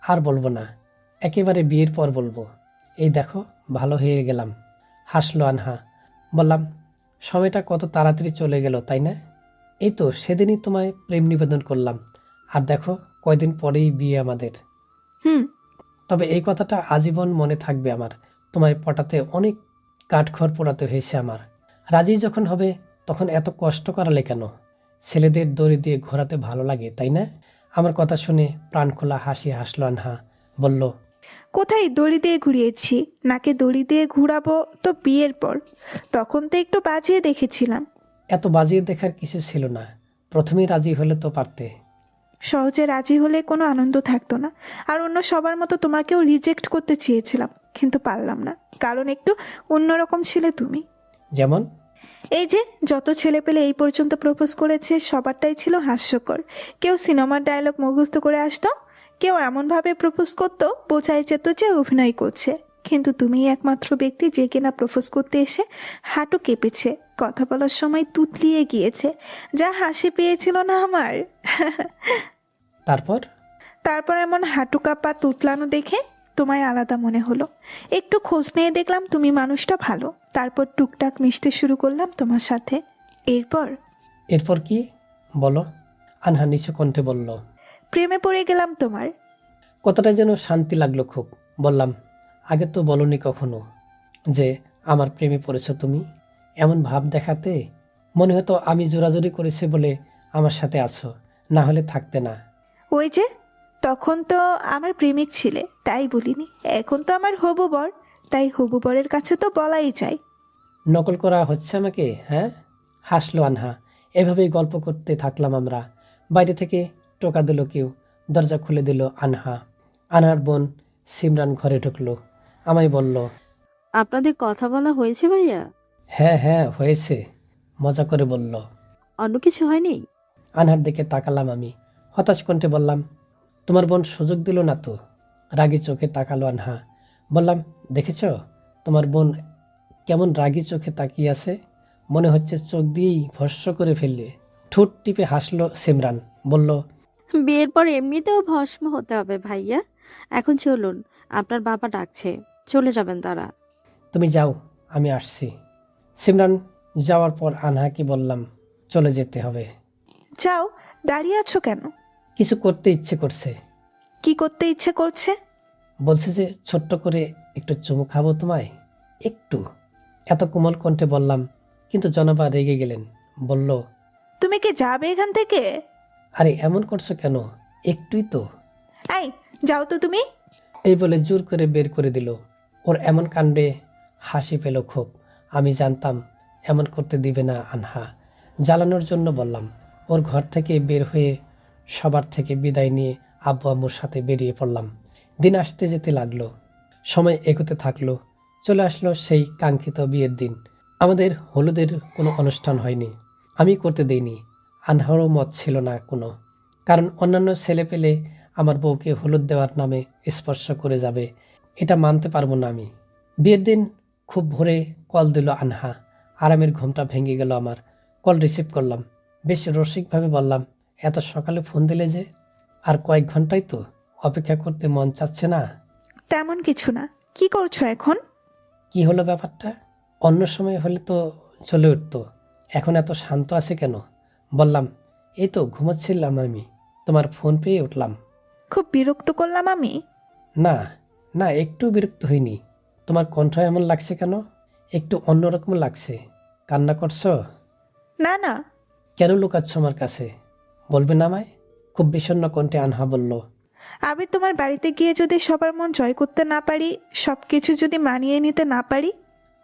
আর বলবো না, একেবারে বিয়ের পর বলবো। এই দেখো, ভালো হয়ে গেলাম। হাসলো আনহা। বললাম, সময়টা কত তাড়াতাড়ি চলে গেল তাই না? এই তো সেদিনই তোমায় প্রেম নিবেদন করলাম, আর দেখো কয়দিন পরেই বিয়ে আমাদের। হুম। তবে এই কথাটা আজীবন মনে থাকবে আমার। তোমায় পটাতে অনেক কাঠখড় পোড়াতে হয়েছে আমার। রাজি যখন হবে তখন এত কষ্ট করালে কেন? ছেলেদের দড়ি দিয়ে ঘোরাতে ভালো লাগে তাই না? আমার কথা শুনে প্রাণ খোলা হাসি হাসলো আনহা। বলল, কোথায় দড়ি দিয়ে ঘুরিয়েছি? নাকে দড়ি দিয়ে ঘুরাবো তো বিয়ের পর। তখন তো একটু বাজিয়ে দেখেছিলাম। এত বাজিয়ে দেখার কিছু ছিল না, প্রথমেই রাজি হলে তো পারতে। সহজে রাজি হলে কোনো আনন্দ থাকতো না। আর অন্য সবার মতো তোমাকেও রিজেক্ট করতে চেয়েছিলাম, কিন্তু পারলাম না। কারণ একটু অন্যরকম ছিলে তুমি। যেমন? এই যে যত ছেলে পেলে এই পর্যন্ত প্রপোজ করেছে সবারটাই ছিল হাস্যকর। কেউ সিনেমার ডায়লগ মুখস্থ করে আসতো, কেউ এমনভাবে প্রপোজ করতো বোঝাই যেত যে অভিনয় করছে। কিন্তু তুমিই একমাত্র ব্যক্তি যে কিনা প্রপোজ করতে এসে হাঁটু কেঁপেছে, কথা বলার সময় তুতলিয়ে গিয়েছে। যা হাসি পেয়েছিল না আমার! তারপর? তারপর এমন হাঁটু কাঁপা তুতলানো দেখে তোমায় আলাদা মনে হলো। একটু খোঁজ নিয়ে দেখলাম তুমি মানুষটা ভালো। তারপর টুকটাক মিশতে শুরু করলাম তোমার সাথে। এরপর এরপর কি বলো? আনহা নিচু কণ্ঠে বলল। প্রেমে পড়ে গেলাম তোমার। কথাটা যেন শান্তি লাগলো খুব। বললাম, আগে তো বলনি কখনো যে আমার প্রেমে পড়েছো তুমি। এমন ভাব দেখাতে মনে হতো আমি জোরাজুরি করেছি বলে আমার সাথে আছো, না হলে থাকতে না। ওই যে তখন তো আমার প্রেমিক ছিলে তাই বলিনি। এখন তো আমার হবু বর, তাই হবু বরের কাছে তো বলাই যায়। নকল করা হচ্ছে আমাকে, হ্যাঁ? হাসলো আনহা। এভাবেই গল্প করতে থাকলাম আমরা। বাইরে থেকে টোকা দিল কেউ। দরজা খুলে দিল আনহা। আনহার বোন সিমরান ঘরে ঢুকলো। আমায় বলল, আপনাদের কথা বলা হয়েছে ভাইয়া? হ্যাঁ হ্যাঁ হয়েছে, মজা করে বলল। অন্য কিছু হয়নি? আনহার দিকে তাকালাম আমি। হতাশ কণ্ঠে বললাম, তোমার বোন সুযোগ দিল না তো? রাগী চোখে তাকালো আনহা। বললাম, দেখেছ তোমার বোন কেমন রাগী চোখে তাকিয়ে আছে, মনে হচ্ছে চোখ দিয়েই ভস্ম করে ফেললে। ঠোঁট টিপে হাসলো সিমরান, বলল, বিয়ের পর এমনিতেও ভস্ম হতে হবে ভাইয়া। এখন চলুন, আপনার বাবা ডাকছে, চলে যাবেন তারা। তুমি যাও, আমি আসছি। সিমরান যাওয়ার পর আনহাকে বললাম, চলে যেতে হবে। যাও, দাঁড়িয়ে আছো কেন? কিছু করতে ইচ্ছে করছে। কি করতে ইচ্ছে করছে? বলছে যে ছোট্ট করে একটু চুমু খাবো তোমায়, একটু। এত কোমল কণ্ঠে বললাম, কিন্তু জনাবা রেগে গেলেন। বলল, তুমি কি যাবে এখান থেকে? আরে এমন করছো কেন, একটুই তো। এই, যাও তো তুমি। এই বলে জোর করে বের করে দিল। ওর এমন কাণ্ডে হাসি পেল খুব। আমি জানতাম এমন করতে দিবে না আনহা। জ্বালানোর জন্য বললাম। ওর ঘর থেকে বের হয়ে সবার থেকে বিদায় নিয়ে আব্বু আম্মুর সাথে বেরিয়ে পড়লাম। দিন আসতে যেতে লাগলো, সময় এগোতে থাকলো। চলে আসলো সেই কাঙ্ক্ষিত বিয়ের দিন। আমাদের হলুদের কোনো অনুষ্ঠান হয়নি, আমি করতে দেইনি। আনহারও মত ছিল না কোনো, কারণ অন্যান্য ছেলে পেলে আমার বউকে হলুদ দেওয়ার নামে স্পর্শ করে যাবে, এটা মানতে পারবো না আমি। বিয়ের দিন খুব ভোরে কল দিল আনহা। আরামের ঘুমটা ভেঙে গেল আমার। কল রিসিভ করলাম, বেশ রসিকভাবে বললাম, এত সকালে ফোন দিলে যে? আর কয়েক ঘন্টাই তো, অপেক্ষা করতে মন চাচ্ছে না। তেমন কিছু না। কি করছো এখন? কি হলো ব্যাপারটা? অন্য সময় হলে তো চলে উঠতো, এখন এত শান্ত আছে কেন? বললাম, এই তো ঘুমাচ্ছিলাম আমি, তোমার ফোন পেয়ে উঠলাম। খুব বিরক্ত করলাম আমি? না না, একটু বিরক্ত হইনি। তোমার কণ্ঠ এমন লাগছে কেন? একটু অন্যরকম লাগছে। কান্না করছো? না না। কেন লুকাচ্ছ আমার কাছে? বলবে না আমায়? খুব বিষণ্ণ কণ্ঠে আনহা বলল। আমি তোমার বাড়িতে গিয়ে যদি সবার মন জয় করতে না পারি, সবকিছু যদি মানিয়ে নিতে না পারি?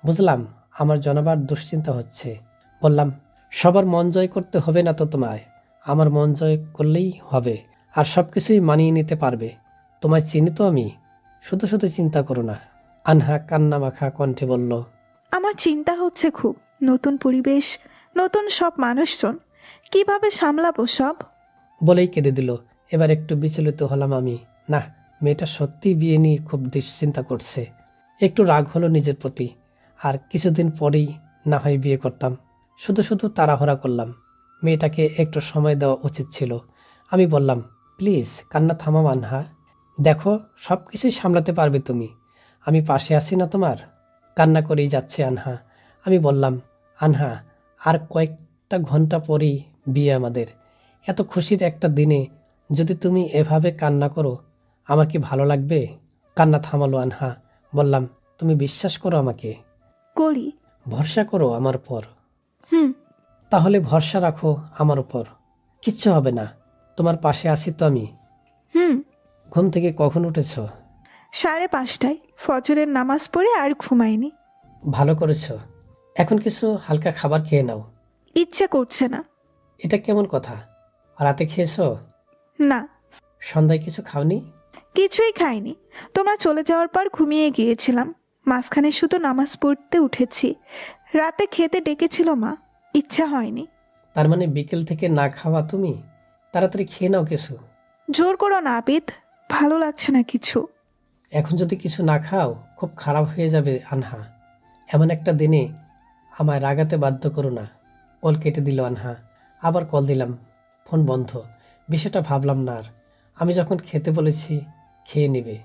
বুঝলাম, আমার জনবার দুশ্চিন্তা হচ্ছে। বললাম, সবার মন জয় করতে হবে না তো তোমায়, আমার মন জয় করলেই হবে, আর সবকিছুই মানিয়ে নিতে পারবে। তোমায় চিনি তো আমি, শুধু শুধু চিন্তা করো না। আনহা কান্না মাখা কণ্ঠে বলল। আমার চিন্তা হচ্ছে খুব। নতুন পরিবেশ, নতুন সব মানুষজন, কিভাবে সামলাবো সব? বলেই কেঁদে দিল। এবার একটু বিচলিত হলাম আমি। না, মেয়েটা সত্যিই বিয়ে নিয়ে খুব দুশ্চিন্তা করছে। একটু রাগ হলো নিজের প্রতি। আর কিছুদিন পরেই না হয় বিয়ে করতাম, শুধু শুধু তাড়াহুড়া করলাম। মেয়েটাকে একটু সময় দেওয়া উচিত ছিল। আমি বললাম, প্লিজ কান্না থামাও আনহা, দেখো সব কিছুই সামলাতে পারবে তুমি, আমি পাশে আছি না তোমার? কান্না করেই যাচ্ছে আনহা। আমি বললাম, আনহা, আর কয়েকটা ঘন্টা পরেই বিয়ে আমাদের। এত খুশির একটা দিনে যদি তুমি এভাবে কান্না করো, আমার কি ভালো লাগবে? কান্না থামালো আনহা। বললাম, তুমি বিশ্বাস করো আমাকে, করি। ভরসা করো আমার উপর। হুম। তাহলে ভরসা রাখো আমার উপর, কিচ্ছু হবে না, তোমার পাশে আছি তো আমি। হুম। ঘুম থেকে কখন উঠেছ? 5:30টায় ফজরের নামাজ পড়ে আর ঘুমাইনি। ভালো করেছো। এখন কিছু হালকা খাবার খেয়ে নাও। ইচ্ছে করছে না। এটা কেমন কথা? রাতে খেয়েছো? না, সন্ধ্যায় কিছু খাওনি? কিছুই খাইনি। তোমরা চলে যাওয়ার পর ঘুমিয়ে গিয়েছিলাম। মাঝখানে শুধু নামাজ পড়তে উঠেছি। রাতে খেতে ডেকেছিল মা, ইচ্ছা হয়নি। তার মানে বিকেল থেকে না খাওয়া তুমি? তাড়াতাড়ি খেয়ে নাও কিছু। জোর করো না আবিদ, ভালো লাগছে না কিছু। এখন যদি কিছু না খাও খুব খারাপ হয়ে যাবে আনহা। এমন একটা দিনে আমায় রাগাতে বাধ্য করো না। কল কেটে দিল আনহা। আবার কল দিলাম, ফোন বন্ধ। বিষয়টা ভাবলাম না আর। আমি যখন খেতে বলেছি খেয়ে নেবে,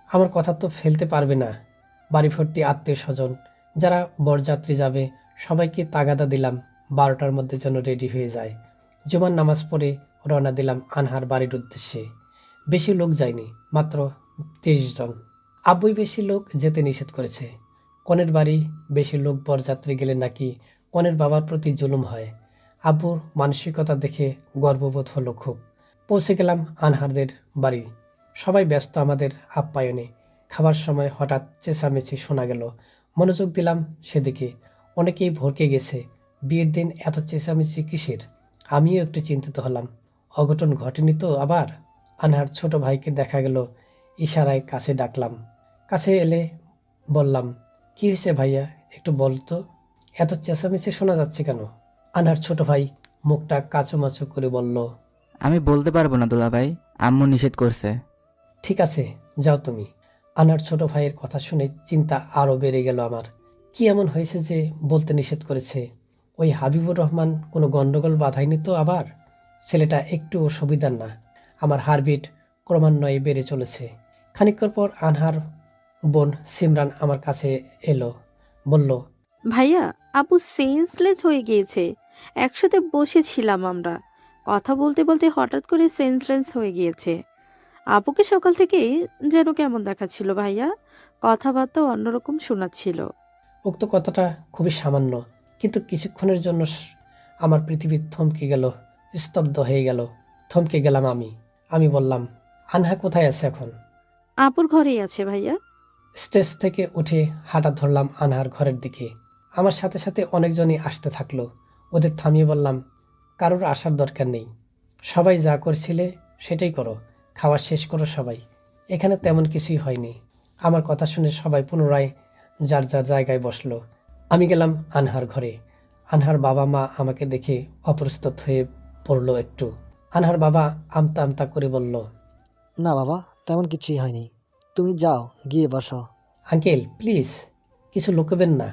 আমার কথা তো ফেলতে পারবে না। বাড়ি ভর্তি আত্মীয় স্বজন, যারা বরযাত্রী যাবে, সবাইকে তাগাদা দিলাম 12টার মধ্যে যেন রেডি হয়ে যায়। জুমার নামাজ পড়ে রওনা দিলাম আনহার বাড়ির উদ্দেশ্যে। বেশি লোক যায়নি, মাত্র 30 জন। আব্বুই বেশি লোক যেতে নিষেধ করেছে। কনের বাড়ি বেশি লোক বরযাত্রী গেলে নাকি কনের বাবার প্রতি জুলুম হয়। আব্বুর মানসিকতা দেখে গর্ববোধ হলো খুব। পৌঁছে গেলাম আনহারদের বাড়ি। সবাই ব্যস্ত আমাদের আপ্যায়নে। খাবার সময় হঠাৎ চেঁচামেচি শোনা গেল। মনোযোগ দিলাম সেদিকে। অনেকেই ভরকে গেছে। বিয়ের দিন এত চেঁচামেচি কিসের? আমিও একটু চিন্তিত হলাম। অঘটন ঘটেনি তো আবার? আনহার ছোট ভাইকে দেখা গেল, ইশারায় কাছে ডাকলাম। কাছে এলে বললাম, কি হয়েছে ভাইয়া, একটু বল তো, এত চেঁচামেচি শোনা যাচ্ছে কেন? আনহার ছোট ভাই মুখটা কাচুমাচু করে বলল, আমি বলতে পারবো না দুলাভাই, আম্মু নিষেধ করছে। ঠিক আছে, যাও তুমি। আনার ছোট ভাইয়ের কথা শুনে চিন্তা আরো বেড়ে গেল আমার। কি এমন হয়েছে যে বলতে নিষেধ করেছে? ওই হাবিবুর রহমান কোনো গন্ডগোল বাধায়নি তো আবার? ছেলেটা একটু সুবিধার না। আমার হার্টবিট ক্রমান্বয়ে বেড়ে চলেছে। খানিকক্ষণ পর আনহার বোন সিমরান আমার কাছে এলো, বলল, ভাইয়া, আপু সেন্সলেস হয়ে গিয়েছে। একসাথে বসেছিলাম আমরা, কথা বলতে বলতে হঠাৎ করে সেন্সলেস হয়ে গিয়েছে। আপুকে সকাল থেকেই যেন কেমন দেখাচ্ছিল ভাইয়া, কথাবার্তা অন্যরকম শোনাচ্ছিল। উক্ত কথাটা খুবই সামান্য, কিন্তু কিছুক্ষণের জন্য আমার পৃথিবী থমকে গেল, স্তব্ধ হয়ে গেল। থমকে গেলাম আমি। আমি বললাম, আনহা কোথায় আছে এখন? আপুর ঘরেই আছে ভাইয়া। স্টেজ থেকে উঠে হাঁটা ধরলাম আনহার ঘরের দিকে। আমার সাথে সাথে অনেকজনই আসতে থাকলো। ওদের থামিয়ে বললাম, কারোর আসার দরকার নেই। সবাই যা করছিলে সেটাই করো। খাওয়া শেষ করো সবাই। এখানে তেমন কিছুই হয়নি। আমার কথা শুনে সবাই পুনরায় যার যার জায়গায় বসলো। আমি গেলাম আনহার ঘরে। আনহার বাবা মা আমাকে দেখে অপ্রস্তুত হয়ে পড়লো একটু। আনহার বাবা আমতা আমতা করে বলল, না বাবা, তেমন কিছুই হয়নি। তুমি যাও, গিয়ে বসো। আঙ্কেল প্লিজ, কিছু লুকোবেন না।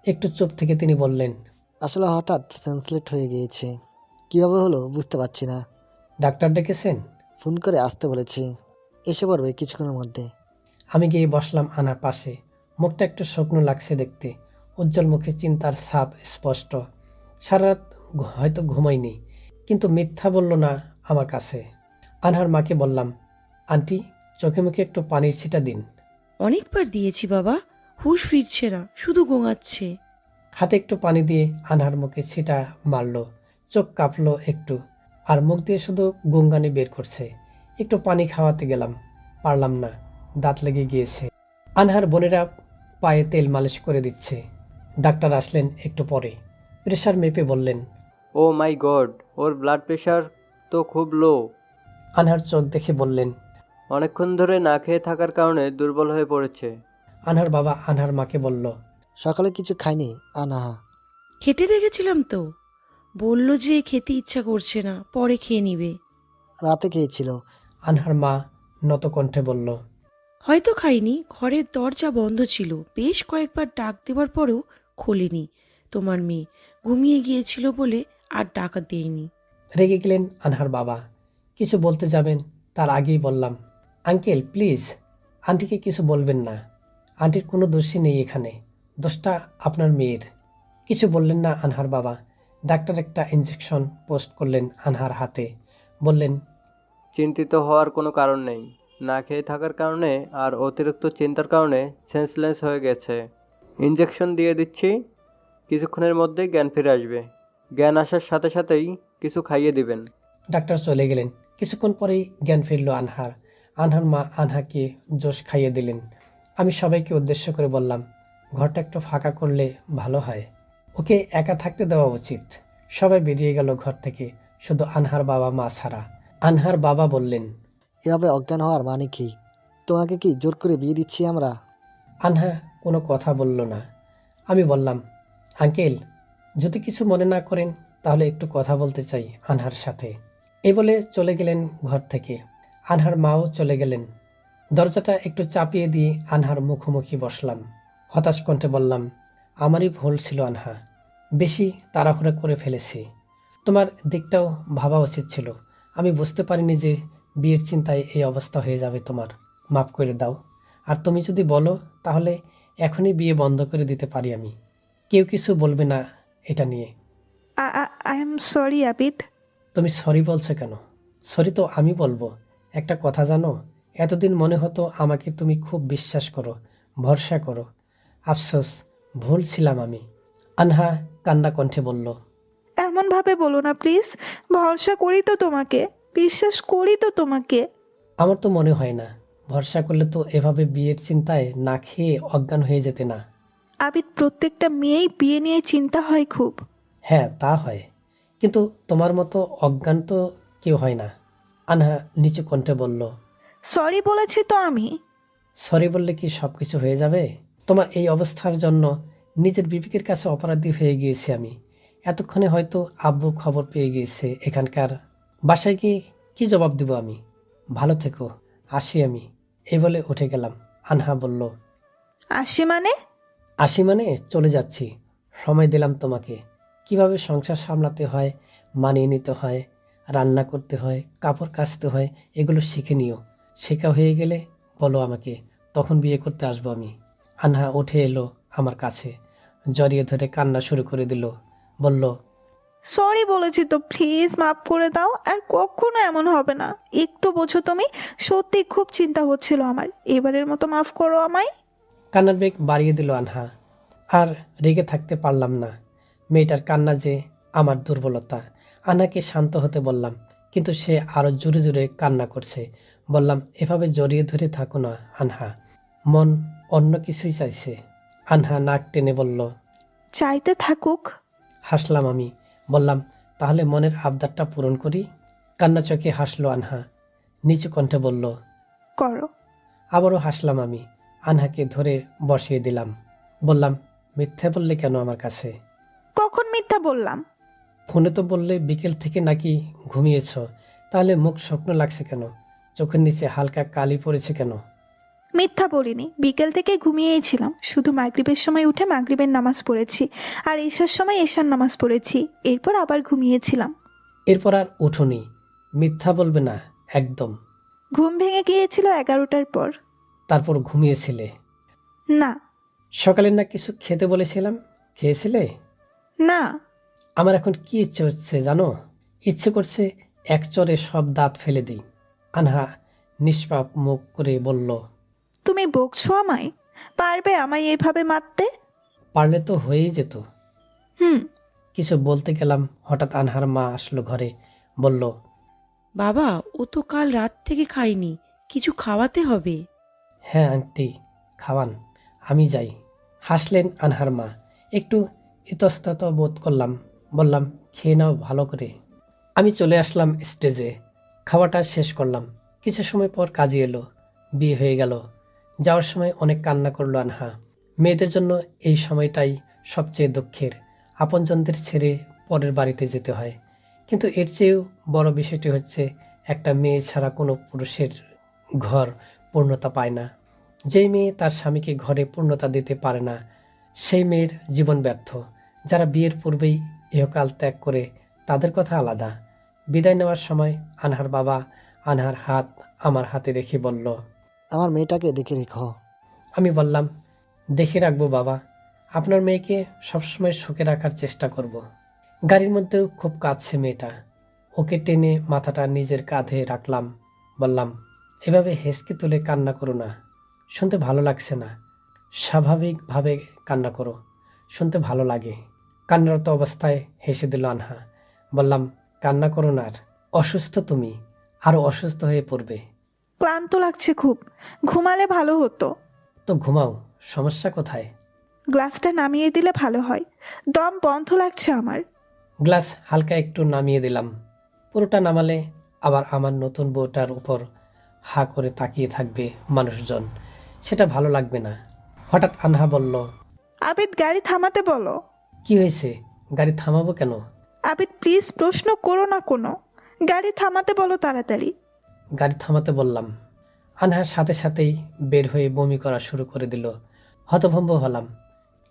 একটু চুপ থেকে তিনি বললেন, আসলে হঠাৎ সেন্সলেট হয়ে গিয়েছে, কিভাবে হলো বুঝতে পারছি না। ডাক্তার ডেকেছেন? ফোন করে আসতে বলেছি, এসে পড়বে কিছুক্ষণের মধ্যে। আমি গিয়ে বসলাম আনার পাশে। মুখটা একটু শুকনো লাগছে দেখতে। উজ্জ্বল মুখে চিন্তার ছাপ স্পষ্ট। সারা রাত হয়তো ঘুমাইনি, কিন্তু মিথ্যা বলল না আমার কাছে। আনহার মাকে বললাম, আন্টি, চোখে মুখে একটু পানির ছিটা দিন। অনেকবার দিয়েছি বাবা, হুঁশ ফিরছে না, শুধু গোঙাচ্ছে। হাতে একটু পানি দিয়ে আনহার মুখে ছিটা মারলো। চোখ কাঁপলো একটু, আর মুখ দিয়ে শুধু গুঙ্গানি বের করছে। একটু পানি খাওয়াতে গেলাম, পারলাম না, দাঁত লেগে গিয়েছে। আনহার বোনেরা পায়ে তেল মালিশ করে দিচ্ছে। ডাক্তার আসলেন একটু পরে। প্রেশার মেপে বললেন, ও মাই গড, ওর ব্লাড প্রেশার তো খুব লো। আনহার চোখ দেখে বললেন, অনেকক্ষণ ধরে না খেয়ে থাকার কারণে দুর্বল হয়ে পড়েছে। আনহার বাবা আনহার মাকে বলল, সকালে কিছু খাইনি আনাহা। খেতে দেখেছিলাম তো, বলল যে খেতে ইচ্ছা করছে না, পরে খেয়ে নিবে। রাতে খেয়েছিল। আনহার মা নত কণ্ঠে বলল, হয়তো খাইনি, ঘরের দরজা বন্ধ ছিল, বেশ কয়েকবার ডাক দেওয়ার পরেও খোলেনি। তোমার মেয়ে ঘুমিয়ে গিয়েছিল বলে আর ডাকা দেয়নি। রেগে গেলেন আনহার বাবা। কিছু বলতে যাবেন, তার আগেই বললাম, আঙ্কেল প্লিজ, আন্টিকে কিছু বলবেন না। আন্টির কোনো দোষই নেই এখানে, দোষটা আপনার মেয়ের। কিছু বললেন না আনহার বাবা। ডাক্তার একটা ইনজেকশন পোস্ট করলেন আনহার হাতে, বললেন, চিন্তিত হওয়ার কোনো কারণ নেই। না খেয়ে থাকার কারণে আর অতিরিক্ত চিন্তার কারণে সেন্সলেস হয়ে গেছে। ইনজেকশন দিয়ে দিচ্ছি, কিছুক্ষণের মধ্যেই জ্ঞান ফিরে আসবে। জ্ঞান আসার সাথে সাথেই কিছু খাইয়ে দিবেন। ডাক্তার চলে গেলেন। কিছুক্ষণ পরেই জ্ঞান ফিরল আনহার। আনহার মা আনহাকে জোশ খাইয়ে দিলেন। আমি সবাইকে উদ্দেশ্য করে বললাম, ঘরটা একটু ফাঁকা করলে ভালো হয়, ওকে একা থাকতে দেওয়া উচিত। সবাই বেরিয়ে গেল ঘর থেকে, শুধু আনহার বাবা মা ছাড়া। আনহার বাবা বললেন, এভাবে অজ্ঞান হওয়ার মানে কি? তোমাকে কি জোর করে বিয়ে দিচ্ছি আমরা? আনহা কোনো কথা বলল না। আমি বললাম, আঙ্কেল, যদি কিছু মনে না করেন তাহলে একটু কথা বলতে চাই আনহার সাথে। এই বলে চলে গেলেন ঘর থেকে। আনহার মাও চলে গেলেন। দরজাটা একটু চাপিয়ে দিয়ে আনহার মুখোমুখি বসলাম। হতাশ কণ্ঠে বললাম, আমারই ভুল ছিল আনহা, বেশি তাড়াহুড়া করে ফেলেছি। তোমার দিকটাও ভাবা উচিত ছিল। আমি বুঝতে পারিনি যে বিয়ের চিন্তায় এই অবস্থা হয়ে যাবে তোমার। মাফ করে দাও। আর তুমি যদি বলো তাহলে এখনই বিয়ে বন্ধ করে দিতে পারি আমি। কেউ কিছু বলবে না এটা নিয়ে। I am sorry Abid. তুমি সরি বলছো কেন? সরি তো আমি বলবো। একটা কথা জানো, এতদিন মনে হতো আমাকে তুমি খুব বিশ্বাস করো, ভরসা করো। আফসোস, ভুল ছিলাম আমি। আনহা কান্না কণ্ঠে বলল, এমনভাবে বলো না প্লিজ। ভরসা করি তো তোমাকে, বিশ্বাস করি তো তোমাকে। আমার তো মনে হয় না। ভরসা করলে তো এভাবে বিয়ের চিন্তায় না খেয়ে অজ্ঞান হয়ে যেতে না। আবিদ, প্রত্যেকটা মেয়েই বিয়ে নিয়ে চিন্তা হয় খুব। হ্যাঁ তা হয়, কিন্তু তোমার মতো অজ্ঞান তো কেউ হয় না। আনহা নিচু কণ্ঠে বলল, সরি বলেছি তো আমি। সরি বললে কি সবকিছু হয়ে যাবে? তোমার এই অবস্থার জন্য নিজের বিবেকের কাছে অপরাধী হয়ে গিয়েছি আমি। এতক্ষণে হয়তো আব্বু খবর পেয়ে গিয়েছে এখানকার। বাসায় গিয়ে কি জবাব দিব আমি? ভালো থেকো, আসি আমি। এই বলে উঠে গেলাম। আনহা বলল, আসি মানে? আসি মানে চলে যাচ্ছি। সময় দিলাম তোমাকে। কিভাবে সংসার সামলাতে হয়, মানিয়ে নিতে হয়, রান্না করতে হয়, কাপড় কাচতে হয়, এগুলো শিখে নিও। শেখা হয়ে গেলে বলো আমাকে, তখন বিয়ে করতে আসবো আমি। আনহা উঠে এলো আমার কাছে, জড়িয়ে ধরে কান্না শুরু করে দিল। বলল, সরি বলেছি তো, প্লিজ মাফ করে দাও, আর কখনো এমন হবে না। একটু বোঝো তুমি, সত্যি খুব চিন্তা হচ্ছিল আমার। এবারের মতো মাফ করো আমায়। কান্নার বেগ বাড়িয়ে দিল আনহা। আর রেগে থাকতে পারলাম না। মেয়েটার কান্না যে আমার দুর্বলতা। আনহাকে শান্ত হতে বললাম, কিন্তু সে আরো জোরে জোরে কান্না করছে। বললাম, এভাবে জড়িয়ে ধরে থাকো না আনহা, মন অন্য কিছুই চাইছে। আনহা নাক টেনে বলল, চাইতে থাকুক। হাসলাম আমি। বললাম, তাহলে মনের আবদারটা পূরণ করি। কান্না চোখে হাসলো আনহা, নিচু কণ্ঠে বলল, করো। আবারও হাসলাম আমি। আনহাকে ধরে বসিয়ে দিলাম। বললাম, মিথ্যে বললে কেন আমার কাছে? কখন মিথ্যা বললাম? ফোনে তো বললে বিকেল থেকে নাকি ঘুমিয়েছ। তাহলে মুখ শুকনো লাগছে কেন? চোখের নিচে হালকা কালি পড়েছে কেন? মিথ্যা বলিনি, বিকেল থেকে ঘুমিয়েই ছিলাম। শুধু মাগরিবের সময় উঠে মাগরিবের নামাজ পড়েছি, আর এশার সময় এশার নামাজ পড়েছি, এরপর আবার ঘুমিয়েছিলাম। এরপর আর উঠোনি। মিথ্যা বলবে না একদম। ঘুম ভেঙে গিয়েছিল 11টার পর। তারপর ঘুমিয়েছিলে? না। সকালে না কিছু খেতে বলেছিলাম, খেয়েছিলে? না। আমার এখন কি ইচ্ছে হচ্ছে জানো? ইচ্ছে করছে এক চড়ে সব দাঁত ফেলে দিই। আনহা নিষ্পাপ মুখ করে বলল, তুমি বকছো আমায়? পারবে আমায় এভাবে মারতে? পারলে তো হয়েই যেত। হুম। কিছু বলতে গেলাম, হঠাৎ আনহার মা আসলো ঘরে। বলল, বাবা, ও তো কাল রাত থেকে খায়নি, কিছু খাওয়াতে হবে। হ্যাঁ আন্টি, খাওয়ান, আমি যাই। হাসলেন আনহার মা। একটু ইতস্তত বোধ করলাম। বললাম, খেয়ে নাও ভালো করে। আমি চলে আসলাম স্টেজে। খাওয়াটা শেষ করলাম। কিছু সময় পর কাজী এলো। বিয়ে হয়ে গেল। যাওয়ার সময় অনেক কান্না করলো আনহা। মেয়েদের জন্য এই সময়টাই সবচেয়ে দুঃখের। আপনজনদের ছেড়ে পরের বাড়িতে যেতে হয়। কিন্তু এর চেয়েও বড় বিষয়টি হচ্ছে, একটা মেয়ে ছাড়া কোনো পুরুষের ঘর পূর্ণতা পায় না। যেই মেয়ে তার স্বামীকে ঘরে পূর্ণতা দিতে পারে না, সেই মেয়ের জীবন ব্যর্থ। যারা বিয়ের পূর্বেই ইহকাল ত্যাগ করে, তাদের কথা আলাদা। বিদায় নেওয়ার সময় আনহার বাবা আনহার হাত আমার হাতে রেখে বলল, আমার মেয়েটাকে দেখে রেখো। আমি বললাম, দেখে রাখবো বাবা, আপনার মেয়েকে সবসময় সুখে রাখার চেষ্টা করব। গাড়ির মধ্যেও খুব কাঁদছে মেয়েটা। ওকে টেনে মাথাটা নিজের কাঁধে রাখলাম। বললাম, এভাবে হেসকে তুলে কান্না করো না, শুনতে ভালো লাগছে না। স্বাভাবিকভাবে কান্না করো, শুনতে ভালো লাগে। কান্নারত অবস্থায় হেসে দিল আনহা। বললাম, কান্না করো না আর। অসুস্থ তুমি, আরো অসুস্থ হয়ে পড়বে। ক্লান্ত লাগছে খুব, ঘুমালে ভালো হতো। তো ঘুমাও, সমস্যা কোথায়? গ্লাসটা নামিয়ে দিলে ভালো হয়, দম বন্ধ লাগছে আমার। গ্লাস হালকা একটু নামিয়ে দিলাম। পুরোটা নামালে আবার আমার নতুন বউটার উপর হা করে তাকিয়ে থাকবে মানুষজন, সেটা ভালো লাগবে না। হঠাৎ আনহা বলল, আবিদ, গাড়ি থামাতে বলো। কি হয়েছে? গাড়ি থামাবো কেন? আবিদ প্লিজ, প্রশ্ন করো না কোনো। গাড়ি থামাতে বলো তাড়াতাড়ি। গাড়ি থামাতে বললাম। আনহার সাথে সাথেই বের হয়ে বমি করা শুরু করে দিল। হতভম্ব হলাম।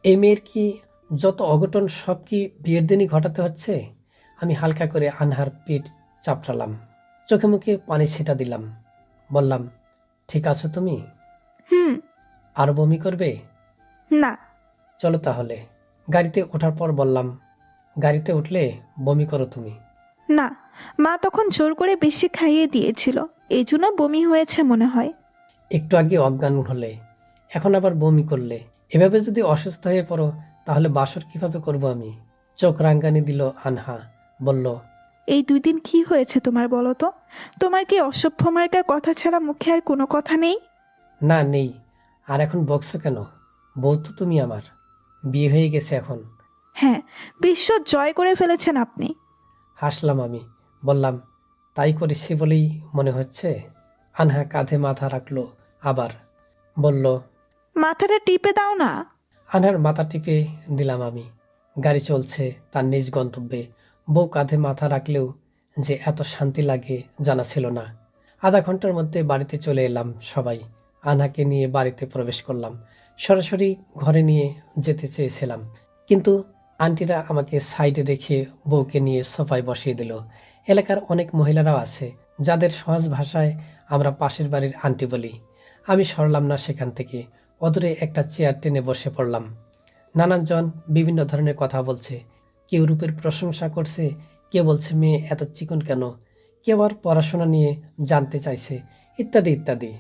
এই মেয়ের কি যত অঘটন, সব কি বিয়ের দিনই ঘটাতে হচ্ছে? আমি হালকা করে আনহার পিঠ চাপড়ালাম, চোখে মুখে পানি ছিটা দিলাম। বললাম, ঠিক আছো তুমি? হুম। আর বমি করবে? না। চলো তাহলে। গাড়িতে ওঠার পর বললাম, গাড়িতে উঠলে বমি করো তুমি? না, মা তখন জোর করে বেশি খাইয়ে দিয়েছিল, এই জন্য বমি হয়েছে মনে হয়। একটু আগে অজ্ঞান হলে, এখন আবার বমি করলে। এভাবে যদি অসুস্থ হয়ে পড়ো, তাহলে বাসর কিভাবে করব আমি? চোখ রাঙ্গানি দিল আনহা। বলল, এই 2 দিন কি হয়েছে তোমার বলো তো? তোমার কি অসভ্য মার্কা কথা ছাড়া মুখে আর কোনো কথা নেই? না নেই। আর এখন বকছো কেন? বউ তো তুমি আমার, বিয়ে হয়ে গেছে এখন। হ্যাঁ, বিশ্ব জয় করে ফেলেছেন আপনি। হাসলাম আমি। বললাম, তাই করেছি বলেই মনে হচ্ছে। আনহা কাঁধে মাথা রাখলো আবার। বলল, মাথাটা টিপে দাও না। আনহার মাথা টিপে দিলাম আমি। গাড়ি চলছে তার নিজ গন্তব্যে। বউ কাঁধে মাথা রাখলেও যে এত শান্তি লাগে জানা ছিল না। আধা ঘন্টার মধ্যে বাড়িতে চলে এলাম সবাই। আনহাকে নিয়ে বাড়িতে প্রবেশ করলাম। সরাসরি ঘরে নিয়ে যেতে চেয়েছিলাম, কিন্তু আন্টিরা আমাকে সাইডে রেখে বউকে নিয়ে সোফায় বসিয়ে দিল। এলাকার অনেক মহিলারাও আছে, যাদের সহজ ভাষায় আমরা পাশের বাড়ির আন্টি বলি। আমি সরলাম না সেখান থেকে, অদূরে একটা চেয়ার টেনে বসে পড়লাম। নানানজন বিভিন্ন ধরনের কথা বলছে, কেউ রূপের প্রশংসা করছে, কেউ বলছে মেয়ে এত চিকন কেন, কেউ আর পড়াশোনা নিয়ে জানতে চাইছে, ইত্যাদি ইত্যাদি।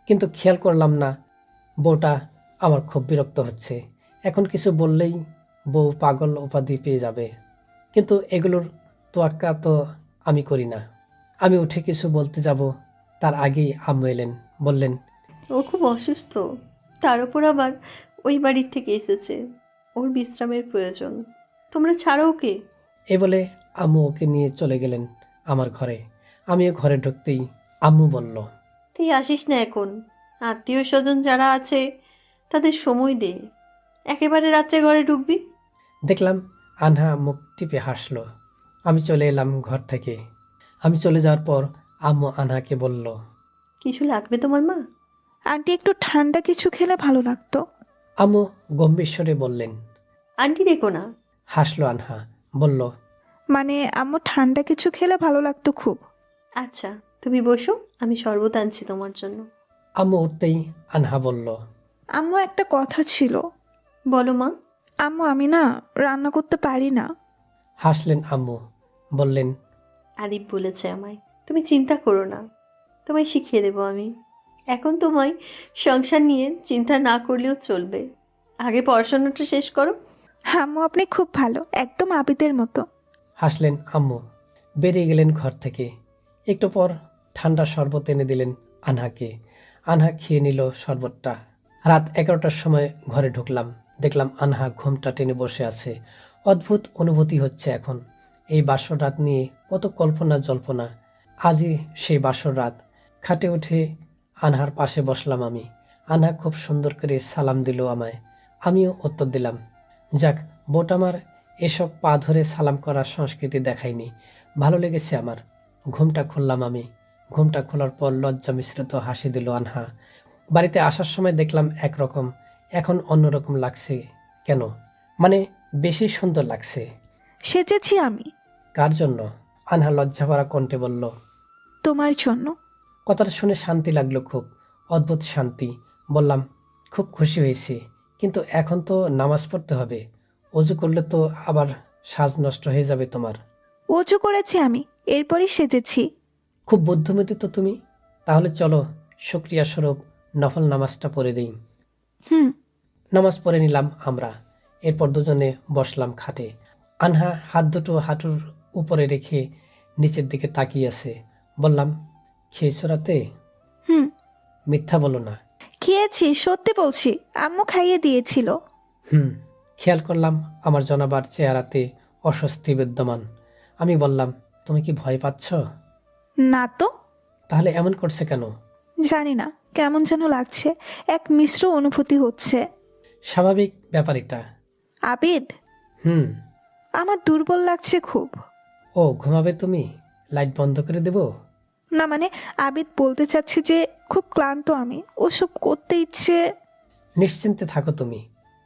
কিন্তু খেয়াল করলাম না বউটা আমার খুব বিরক্ত হচ্ছে। এখন কিছু বললেই বউ পাগল উপাধি পেয়ে যাবে, কিন্তু এগুলোর তোয়াক্কা তো আমি করি না। আমি উঠে কিছু বলতে যাব, তার আগেই আম্মু এলেন, বললেন, ও খুব অসুস্থ, তার উপর আবার ওই বাড়ির থেকে এসেছে, ওর বিশ্রামের প্রয়োজন, তোমরা ছাড়ো ওকে। এ বলে আম্মু ওকে নিয়ে চলে গেলেন আমার ঘরে। আমিও ঘরে ঢুকতেই আম্মু বলল, তুই আসিস না এখন, আত্মীয় স্বজন যারা আছে তাদের সময় দে, একেবারে রাত্রে ঘরে ঢুকবি। দেখলাম আনহা মুখ টিপে হাসলো। আমি চলে এলাম ঘর থেকে। আমি চলে যাওয়ার পর আম্মু আনহাকে বলল, কিছু লাগবে তোমার মা? আন্টি একটু ঠান্ডা কিছু খেলে ভালো লাগতো। আম্মু গম্ভীর স্বরে বললেন। আন্টি রেখো না। হাসলো আনহা, বলল, মানে আম্মু ঠান্ডা কিছু খেলে ভালো লাগতো খুব। আচ্ছা তুমি বসো, আমি শরবত আনছি তোমার জন্য। আম্মু উঠতেই আনহা বলল, আম্মু একটা কথা ছিল। বলো মা। আম্মু আমি না রান্না করতে পারি না। হাসলেন আম্মু, বললেন, আদিব বলেছে আমায়, তুমি চিন্তা করো না, তোমায় শিখিয়ে দেবো আমি। এখন তোমায় সংসার নিয়ে চিন্তা না করলেও চলবে, আগে পড়াশোনাটা শেষ করো। আম্মু আপনি খুব ভালো, একদম আবিদের মতো। হাসলেন আম্মু। বেরিয়ে গেলেন ঘর থেকে। একটু পর ঠান্ডা শরবত এনে দিলেন আনহাকে। আনহা খেয়ে নিল শরবতটা। রাত 11টার সময় ঘরে ঢুকলাম। দেখলাম আনহা ঘুমটা টেনে বসে আছে। অদ্ভুত অনুভূতি হচ্ছে এখন। এই বাসর রাত নিয়ে কত কল্পনা জল্পনা। আজই সেই বাসর রাত। খাটে উঠে আনহার পাশে বসলাম আমি। আনহা খুব সুন্দর করে সালাম দিল আমায়। আমিও উত্তর দিলাম। যাক, বোট আমার এসব পা ধরে সালাম করার সংস্কৃতি দেখায়নি। ভালো লেগেছে আমার। ঘুমটা খুললাম আমি। ঘুমটা খোলার পর লজ্জা মিশ্রিত হাসি দিল আনহা। বাড়িতে আসার সময় দেখলাম একরকম, এখন অন্যরকম লাগছে। কেন? মানে বেশি সুন্দর লাগছে। সেজেছি আমি। কার জন্য? আনহা লজ্জা ভরা কণ্ঠে বলল। তোমার জন্য। কথাটা শুনে শান্তি লাগলো খুব, অদ্ভুত শান্তি। বললাম, খুব খুশি হয়েছি, কিন্তু এখন তো নামাজ পড়তে হবে। অজু করলে তো আবার সাজ নষ্ট হয়ে যাবে তোমার। অজু করেছি আমি, এরপরই সেজেছি। খুব বুদ্ধিমতী তো তুমি। তাহলে চলো শুকরিয়া স্বরূপ নফল নামাজটা পড়ে দিই। হুম। নামাজ পড়ে নিলাম আমরা। এরপর দুজনে বসলাম খাটে। আনহা হাত দুটো হাঁটুর উপরে রেখে নিচের দিকে তাকিয়ে আছে। বললাম, খেয়েছো রাতে? হুম। মিথ্যা বলো না। খেয়েছি, সত্যি বলছি, আম্মু খাইয়ে দিয়েছিল। খেয়াল করলাম আমার জনাবার চেহারাতে অস্বস্তি বিদ্যমান। আমি বললাম, তুমি কি ভয় পাচ্ছ? না তো। তাহলে এমন করছে কেন? জানি না, কেমন যেন লাগছে, এক মিশ্র অনুভূতি হচ্ছে। স্বাভাবিক ব্যাপার এটা। আবিদ, আমার দুর্বল লাগছে খুব। ও, ঘুমাবে তুমি? লাইট বন্ধ করে দেব? না মানে আবিদ বলতে চাচ্ছে যে খুব ক্লান্ত আমি, ওসব করতে ইচ্ছে। নিশ্চিন্তে থাকো তুমি,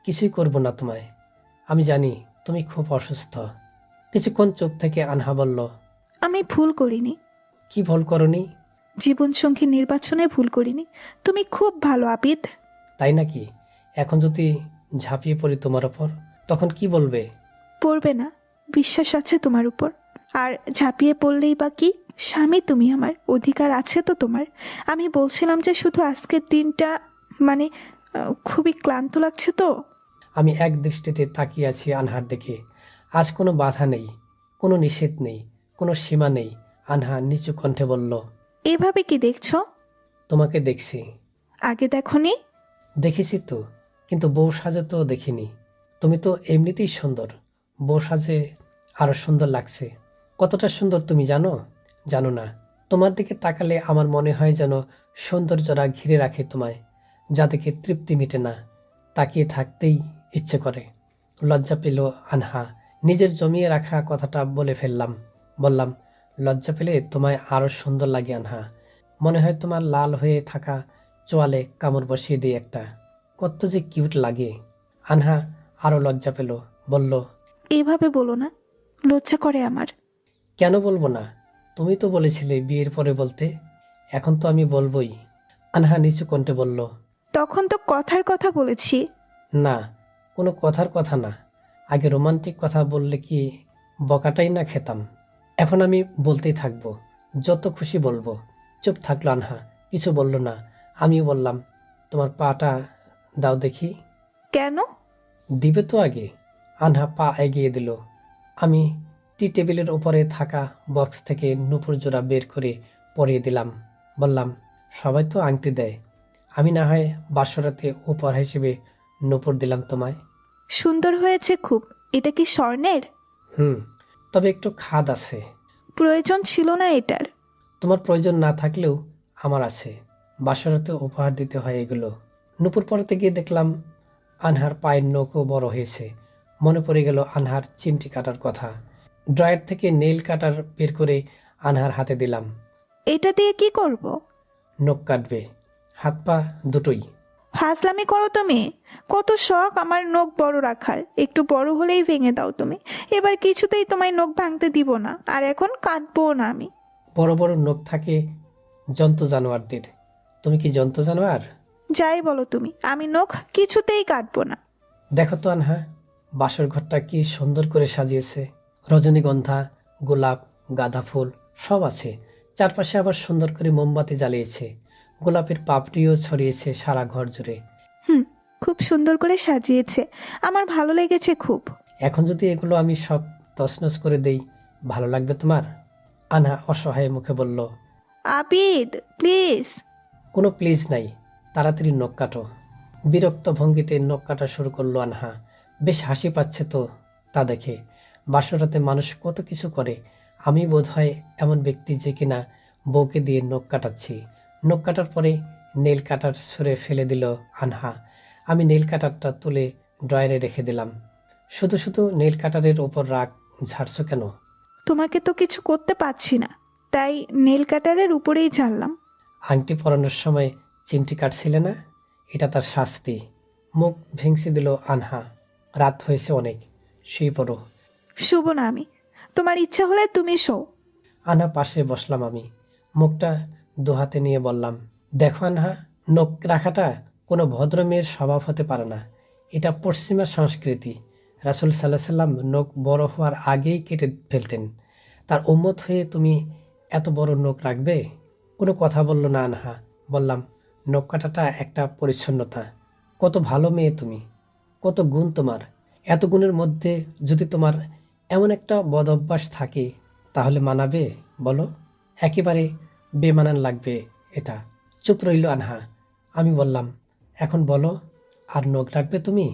কিছুই করব না তোমায়। আমি জানি তুমি খুব অসুস্থ। কিছুক্ষণ চুপ থেকে আনহা বলল, আমি ভুল করিনি। কি ভুল করনি? জীবনসঙ্গী নির্বাচনে ভুল করিনি। তুমি খুব ভালো আবিদ। তাই নাকি? এখন যদি ঝাঁপিয়ে পড়ি তোমার ওপর, তখন কি বলবে? পড়বে না, বিশ্বাস আছে তোমার উপর। আর ঝাঁপিয়ে পড়লেই বা কি, স্বামী তুমি আমার, অধিকার আছে তো তোমার। আমি বলছিলাম যে শুধু আজকের দিনটা মানে খুবই ক্লান্ত লাগছে তো। আমি এক দৃষ্টিতে তাকিয়ে আছি আনহার দিকে। আজ কোনো বাধা নেই, কোনো নিষেধ নেই, কোনো সীমা নেই। আনহা নিচু কণ্ঠে বলল, এভাবে কি দেখছো? তোমাকে দেখছি। আগে দেখোনি? দেখেছি তো, কিন্তু বউ সাজে তো দেখিনি। তুমি তো এমনিতেই সুন্দর, বউ সাজে আরো সুন্দর লাগছে। কতটা সুন্দর তুমি জানো? জানো না। তোমার দিকে তাকালে আমার মনে হয় যেন সৌন্দর্যরা ঘিরে রাখে তোমায়, যা দেখে তৃপ্তি মিটে না, তাকিয়ে থাকতেই ইচ্ছে করে। লজ্জা পেল আনহা। নিজের জমিয়ে রাখা কথাটা বলে ফেললাম। বললাম, লজ্জা পেলে তোমায় আরো সুন্দর লাগে আনহা। মনে হয় তোমার লাল হয়ে থাকা চোয়ালে কামড় বসিয়ে দিই একটা। কত যে কিউট লাগে। আনহা আরো লজ্জা পেল, বলল, এভাবে বলো না, লজ্জা করে আমার। কেন বলবো না? তুমি তো বলেছিলে বিয়ের পরে বলতে, এখন তো আমি বলবোই। আনহা নিচু কণ্ঠে বলল, তখন তো কথার কথা বলেছি। না, কোনো কথার কথা না। আগে রোমান্টিক কথা বললে কি বকাটাই না খেতাম। এখন আমি বলতেই থাকবো, যত খুশি বলবো। চুপ থাকলো আনহা, কিছু বলল না। আমিও বললাম, তোমার পাটা দাও দেখি। কেন? দিবে তো আগে। আনহা পা এগিয়ে দিল। আমি টি টেবিলের উপরে থাকা বক্স থেকে নূপুর জোড়া বের করে পরিয়ে দিলাম। বললাম, সবাই তো আংটি দেয়, আমি না হয় বাসরাতে উপহার হিসেবে নূপুর দিলাম তোমায়। সুন্দর হয়েছে খুব। এটা কি স্বর্ণের? হুম, তবে একটু খাদ আছে। প্রয়োজন ছিল না এটার। তোমার প্রয়োজন না থাকলেও আমার আছে। বাসরাতে উপহার দিতে হয় এগুলো। নূপুর পরাতে গিয়ে দেখলাম আনহার পায়ের নখও বড় হয়েছে। মনে পড়ে গেল আনহার চিমটি কাটার কথা। ড্রয়ার থেকে নেইল কাটার বের করে আনহার হাতে দিলাম। এটা দিয়ে কি করব? নখ কাটবে, হাত পা দুটোই। ফাজলামি করো তুমি। কত শখ আমার নখ বড় রাখার, একটু বড় হলেই ভেঙে দাও তুমি। এবার কিছুতেই তোমায় নখ ভাঙতে দিব না, আর এখন কাটবো না আমি। বড় বড় নখ থাকে জন্তু জানোয়ারদের। তুমি কি জন্তু জানোয়ার? যাই বলো তুমি, আমি নখ কিছুতেই কাটবো না। দেখো তো আনহা, বাসর ঘরটা কি সুন্দর করে সাজিয়েছে। রজনীগন্ধা, গোলাপ, গাঁদা ফুল সব আছে। চারপাশে আবার সুন্দর করে মোমবাতি জ্বালিয়েছে। গোলাপের পাপড়িও ছড়িয়েছে সারা ঘর জুড়ে। হুম, খুব সুন্দর করে সাজিয়েছে, আমার ভালো লেগেছে খুব। এখন যদি এগুলো আমি সব তছনছ করে দেই, ভালো লাগবে তোমার? আনহা অসহায় মুখে বলল, আবিদ প্লিজ। কোনো প্লিজ নাই, তাড়াতাড়ি নখ কাটো। বিরক্ত ভঙ্গিতে নখ কাটা শুরু করলো আনহা। বেশ হাসি পাচ্ছে তো তা দেখে। বাসরাতে মানুষ কত কিছু করে, আমি বোধহয় এমন ব্যক্তি যে কিনা বউকে দিয়ে নখ কাটাচ্ছি। নখ কাটার পরে নেল কাটার ছুঁড়ে ফেলে দিল আনহা। আমি নেল কাটারটা তুলে ড্রয়ারে রেখে দিলাম। শুধু শুধু নেল কাটারের ওপর রাগ ঝাড়ছো কেন? তোমাকে তো কিছু করতে পারছি না, তাই নেল কাটারের উপরেই ঝাড়লাম। আংটি পরানোর সময় চিমটি কাটছিলে না? এটা তার শাস্তি। মুখ ভেঙচি দিল আনহা। রাত হয়েছে অনেক, শুয়ে পড়ো। শুভ না আমি, তোমার ইচ্ছা হলে তুমি শো। আনহা পাশে বসলাম আমি। মুখটা দুহাতে নিয়ে বললাম, দেখো আনহা, নখ রাখাটা কোনো ভদ্র মেয়ের স্বভাব হতে পারে না। এটা পশ্চিমা সংস্কৃতি। রাসূল সাল্লাল্লাহু আলাইহি সাল্লাম নখ বড় হওয়ার আগেই কেটে ফেলতেন। তার উম্মত হয়ে তুমি এত বড় নখ রাখবে? কোনো কথা বলল না আনহা। বললাম, নখ কাটাটা একটা পরিচ্ছন্নতা। কত ভালো মেয়ে তুমি, কত গুণ তোমার। এত গুণের মধ্যে যদি তোমার এমন একটা বদ অভ্যাস থাকে, তাহলে মানাবে বলো? একেবারে বেমানান লাগবে এটা। চুপ রইল আনহা। আমি বললাম, এখন বলো, আর নখ রাখবে তুমি?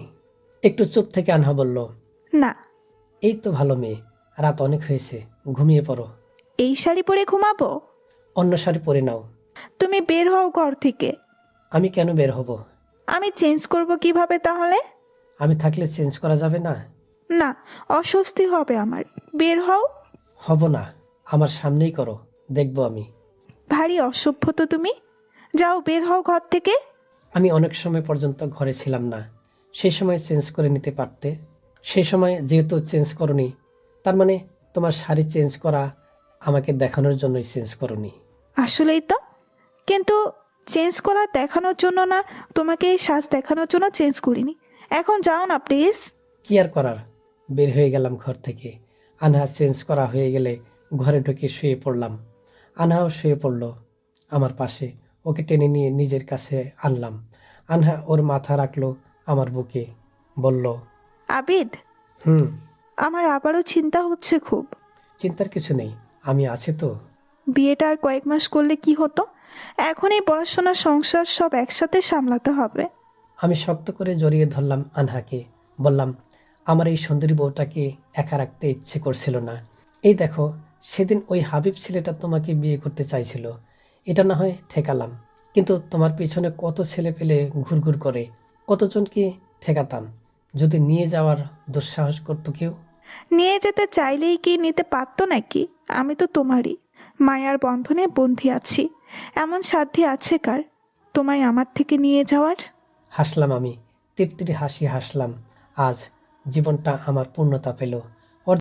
একটু চুপ থেকে আনহা বলল, না। এই তো ভালো মেয়ে, রাত অনেক হয়েছে, ঘুমিয়ে পড়ো। এই শাড়ি পরে ঘুমাবো? অন্য শাড়ি পরে নাও। তুমি বের হও ঘর থেকে। আমি কেন বের হব? আমি চেঞ্জ করব কিভাবে তাহলে? আমি থাকলে চেঞ্জ করা যাবে না? না, অস্বস্তি হবে আমার। বের হও। হব না, আমার সামনেই করো, দেখবো আমি। ভারী অসভ্য তো তুমি। যাও বের হও ঘর থেকে। আমি অনেক সময় পর্যন্ত ঘরে ছিলাম না, সেই সময় চেঞ্জ করে নিতে পারতে। সেই সময় যেহেতু চেঞ্জ করনি, তার মানে তোমার শাড়ি চেঞ্জ করা আমাকে দেখানোর জন্যই চেঞ্জ করনি। আসলেই তো, কিন্তু চেঞ্জ করা দেখানোর জন্য না, তোমাকে এই সাজ দেখানোর জন্য চেঞ্জ করিনি। এখন যাও না প্লিজ। কি আর করার, বের হয়ে গেলাম ঘর থেকে। আনহা চেঞ্জ করা হয়ে গেলে ঘরে ঢুকে শুয়ে পড়লাম। আনহাও শুয়ে পড়ল আমার পাশে। ওকে টেনে নিয়ে নিজের কাছে আনলাম। আনহা ওর মাথা রাখলো আমার বুকে, বলল, আবিদ, হুম। আমার আবারও চিন্তা হচ্ছে খুব। চিন্তার কিছু নেই, আমি আছি তো। বিয়েটা আর কয়েক মাস করলে কি হতো? এখনই পড়াশোনা সংসার সব একসাথে সামলাতে হবে। আমি শক্ত করে জড়িয়ে ধরলাম আনহাকে। বললাম, আমার এই সুন্দরী বউটাকে একা রাখতে ইচ্ছে করছিল না। এই দেখো, সেদিন ওই হাবিব ছেলেটা তোমাকে বিয়ে করতে চাইছিল, এটা না হয় ঠেকালাম, কিন্তু তোমার পিছনে কত ছেলে পেলে ঘুরঘুর করে, কতজনকে ঠেকাতাম। যদি নিয়ে যাওয়ার দুঃসাহস করতো কেউ। নিয়ে যেতে চাইলেই কি নিতে পারতো নাকি? আমি তো তোমারই, মায়ার বন্ধনে বন্ধি আছি। এমন সাধ্যি আছে কার? তোমায় আমার থেকে নিয়ে যাওয়ার? হাসলাম আমি, তৃপ্তির হাসি হাসলাম। আজ জীবনটা আমার পূর্ণতা পেল।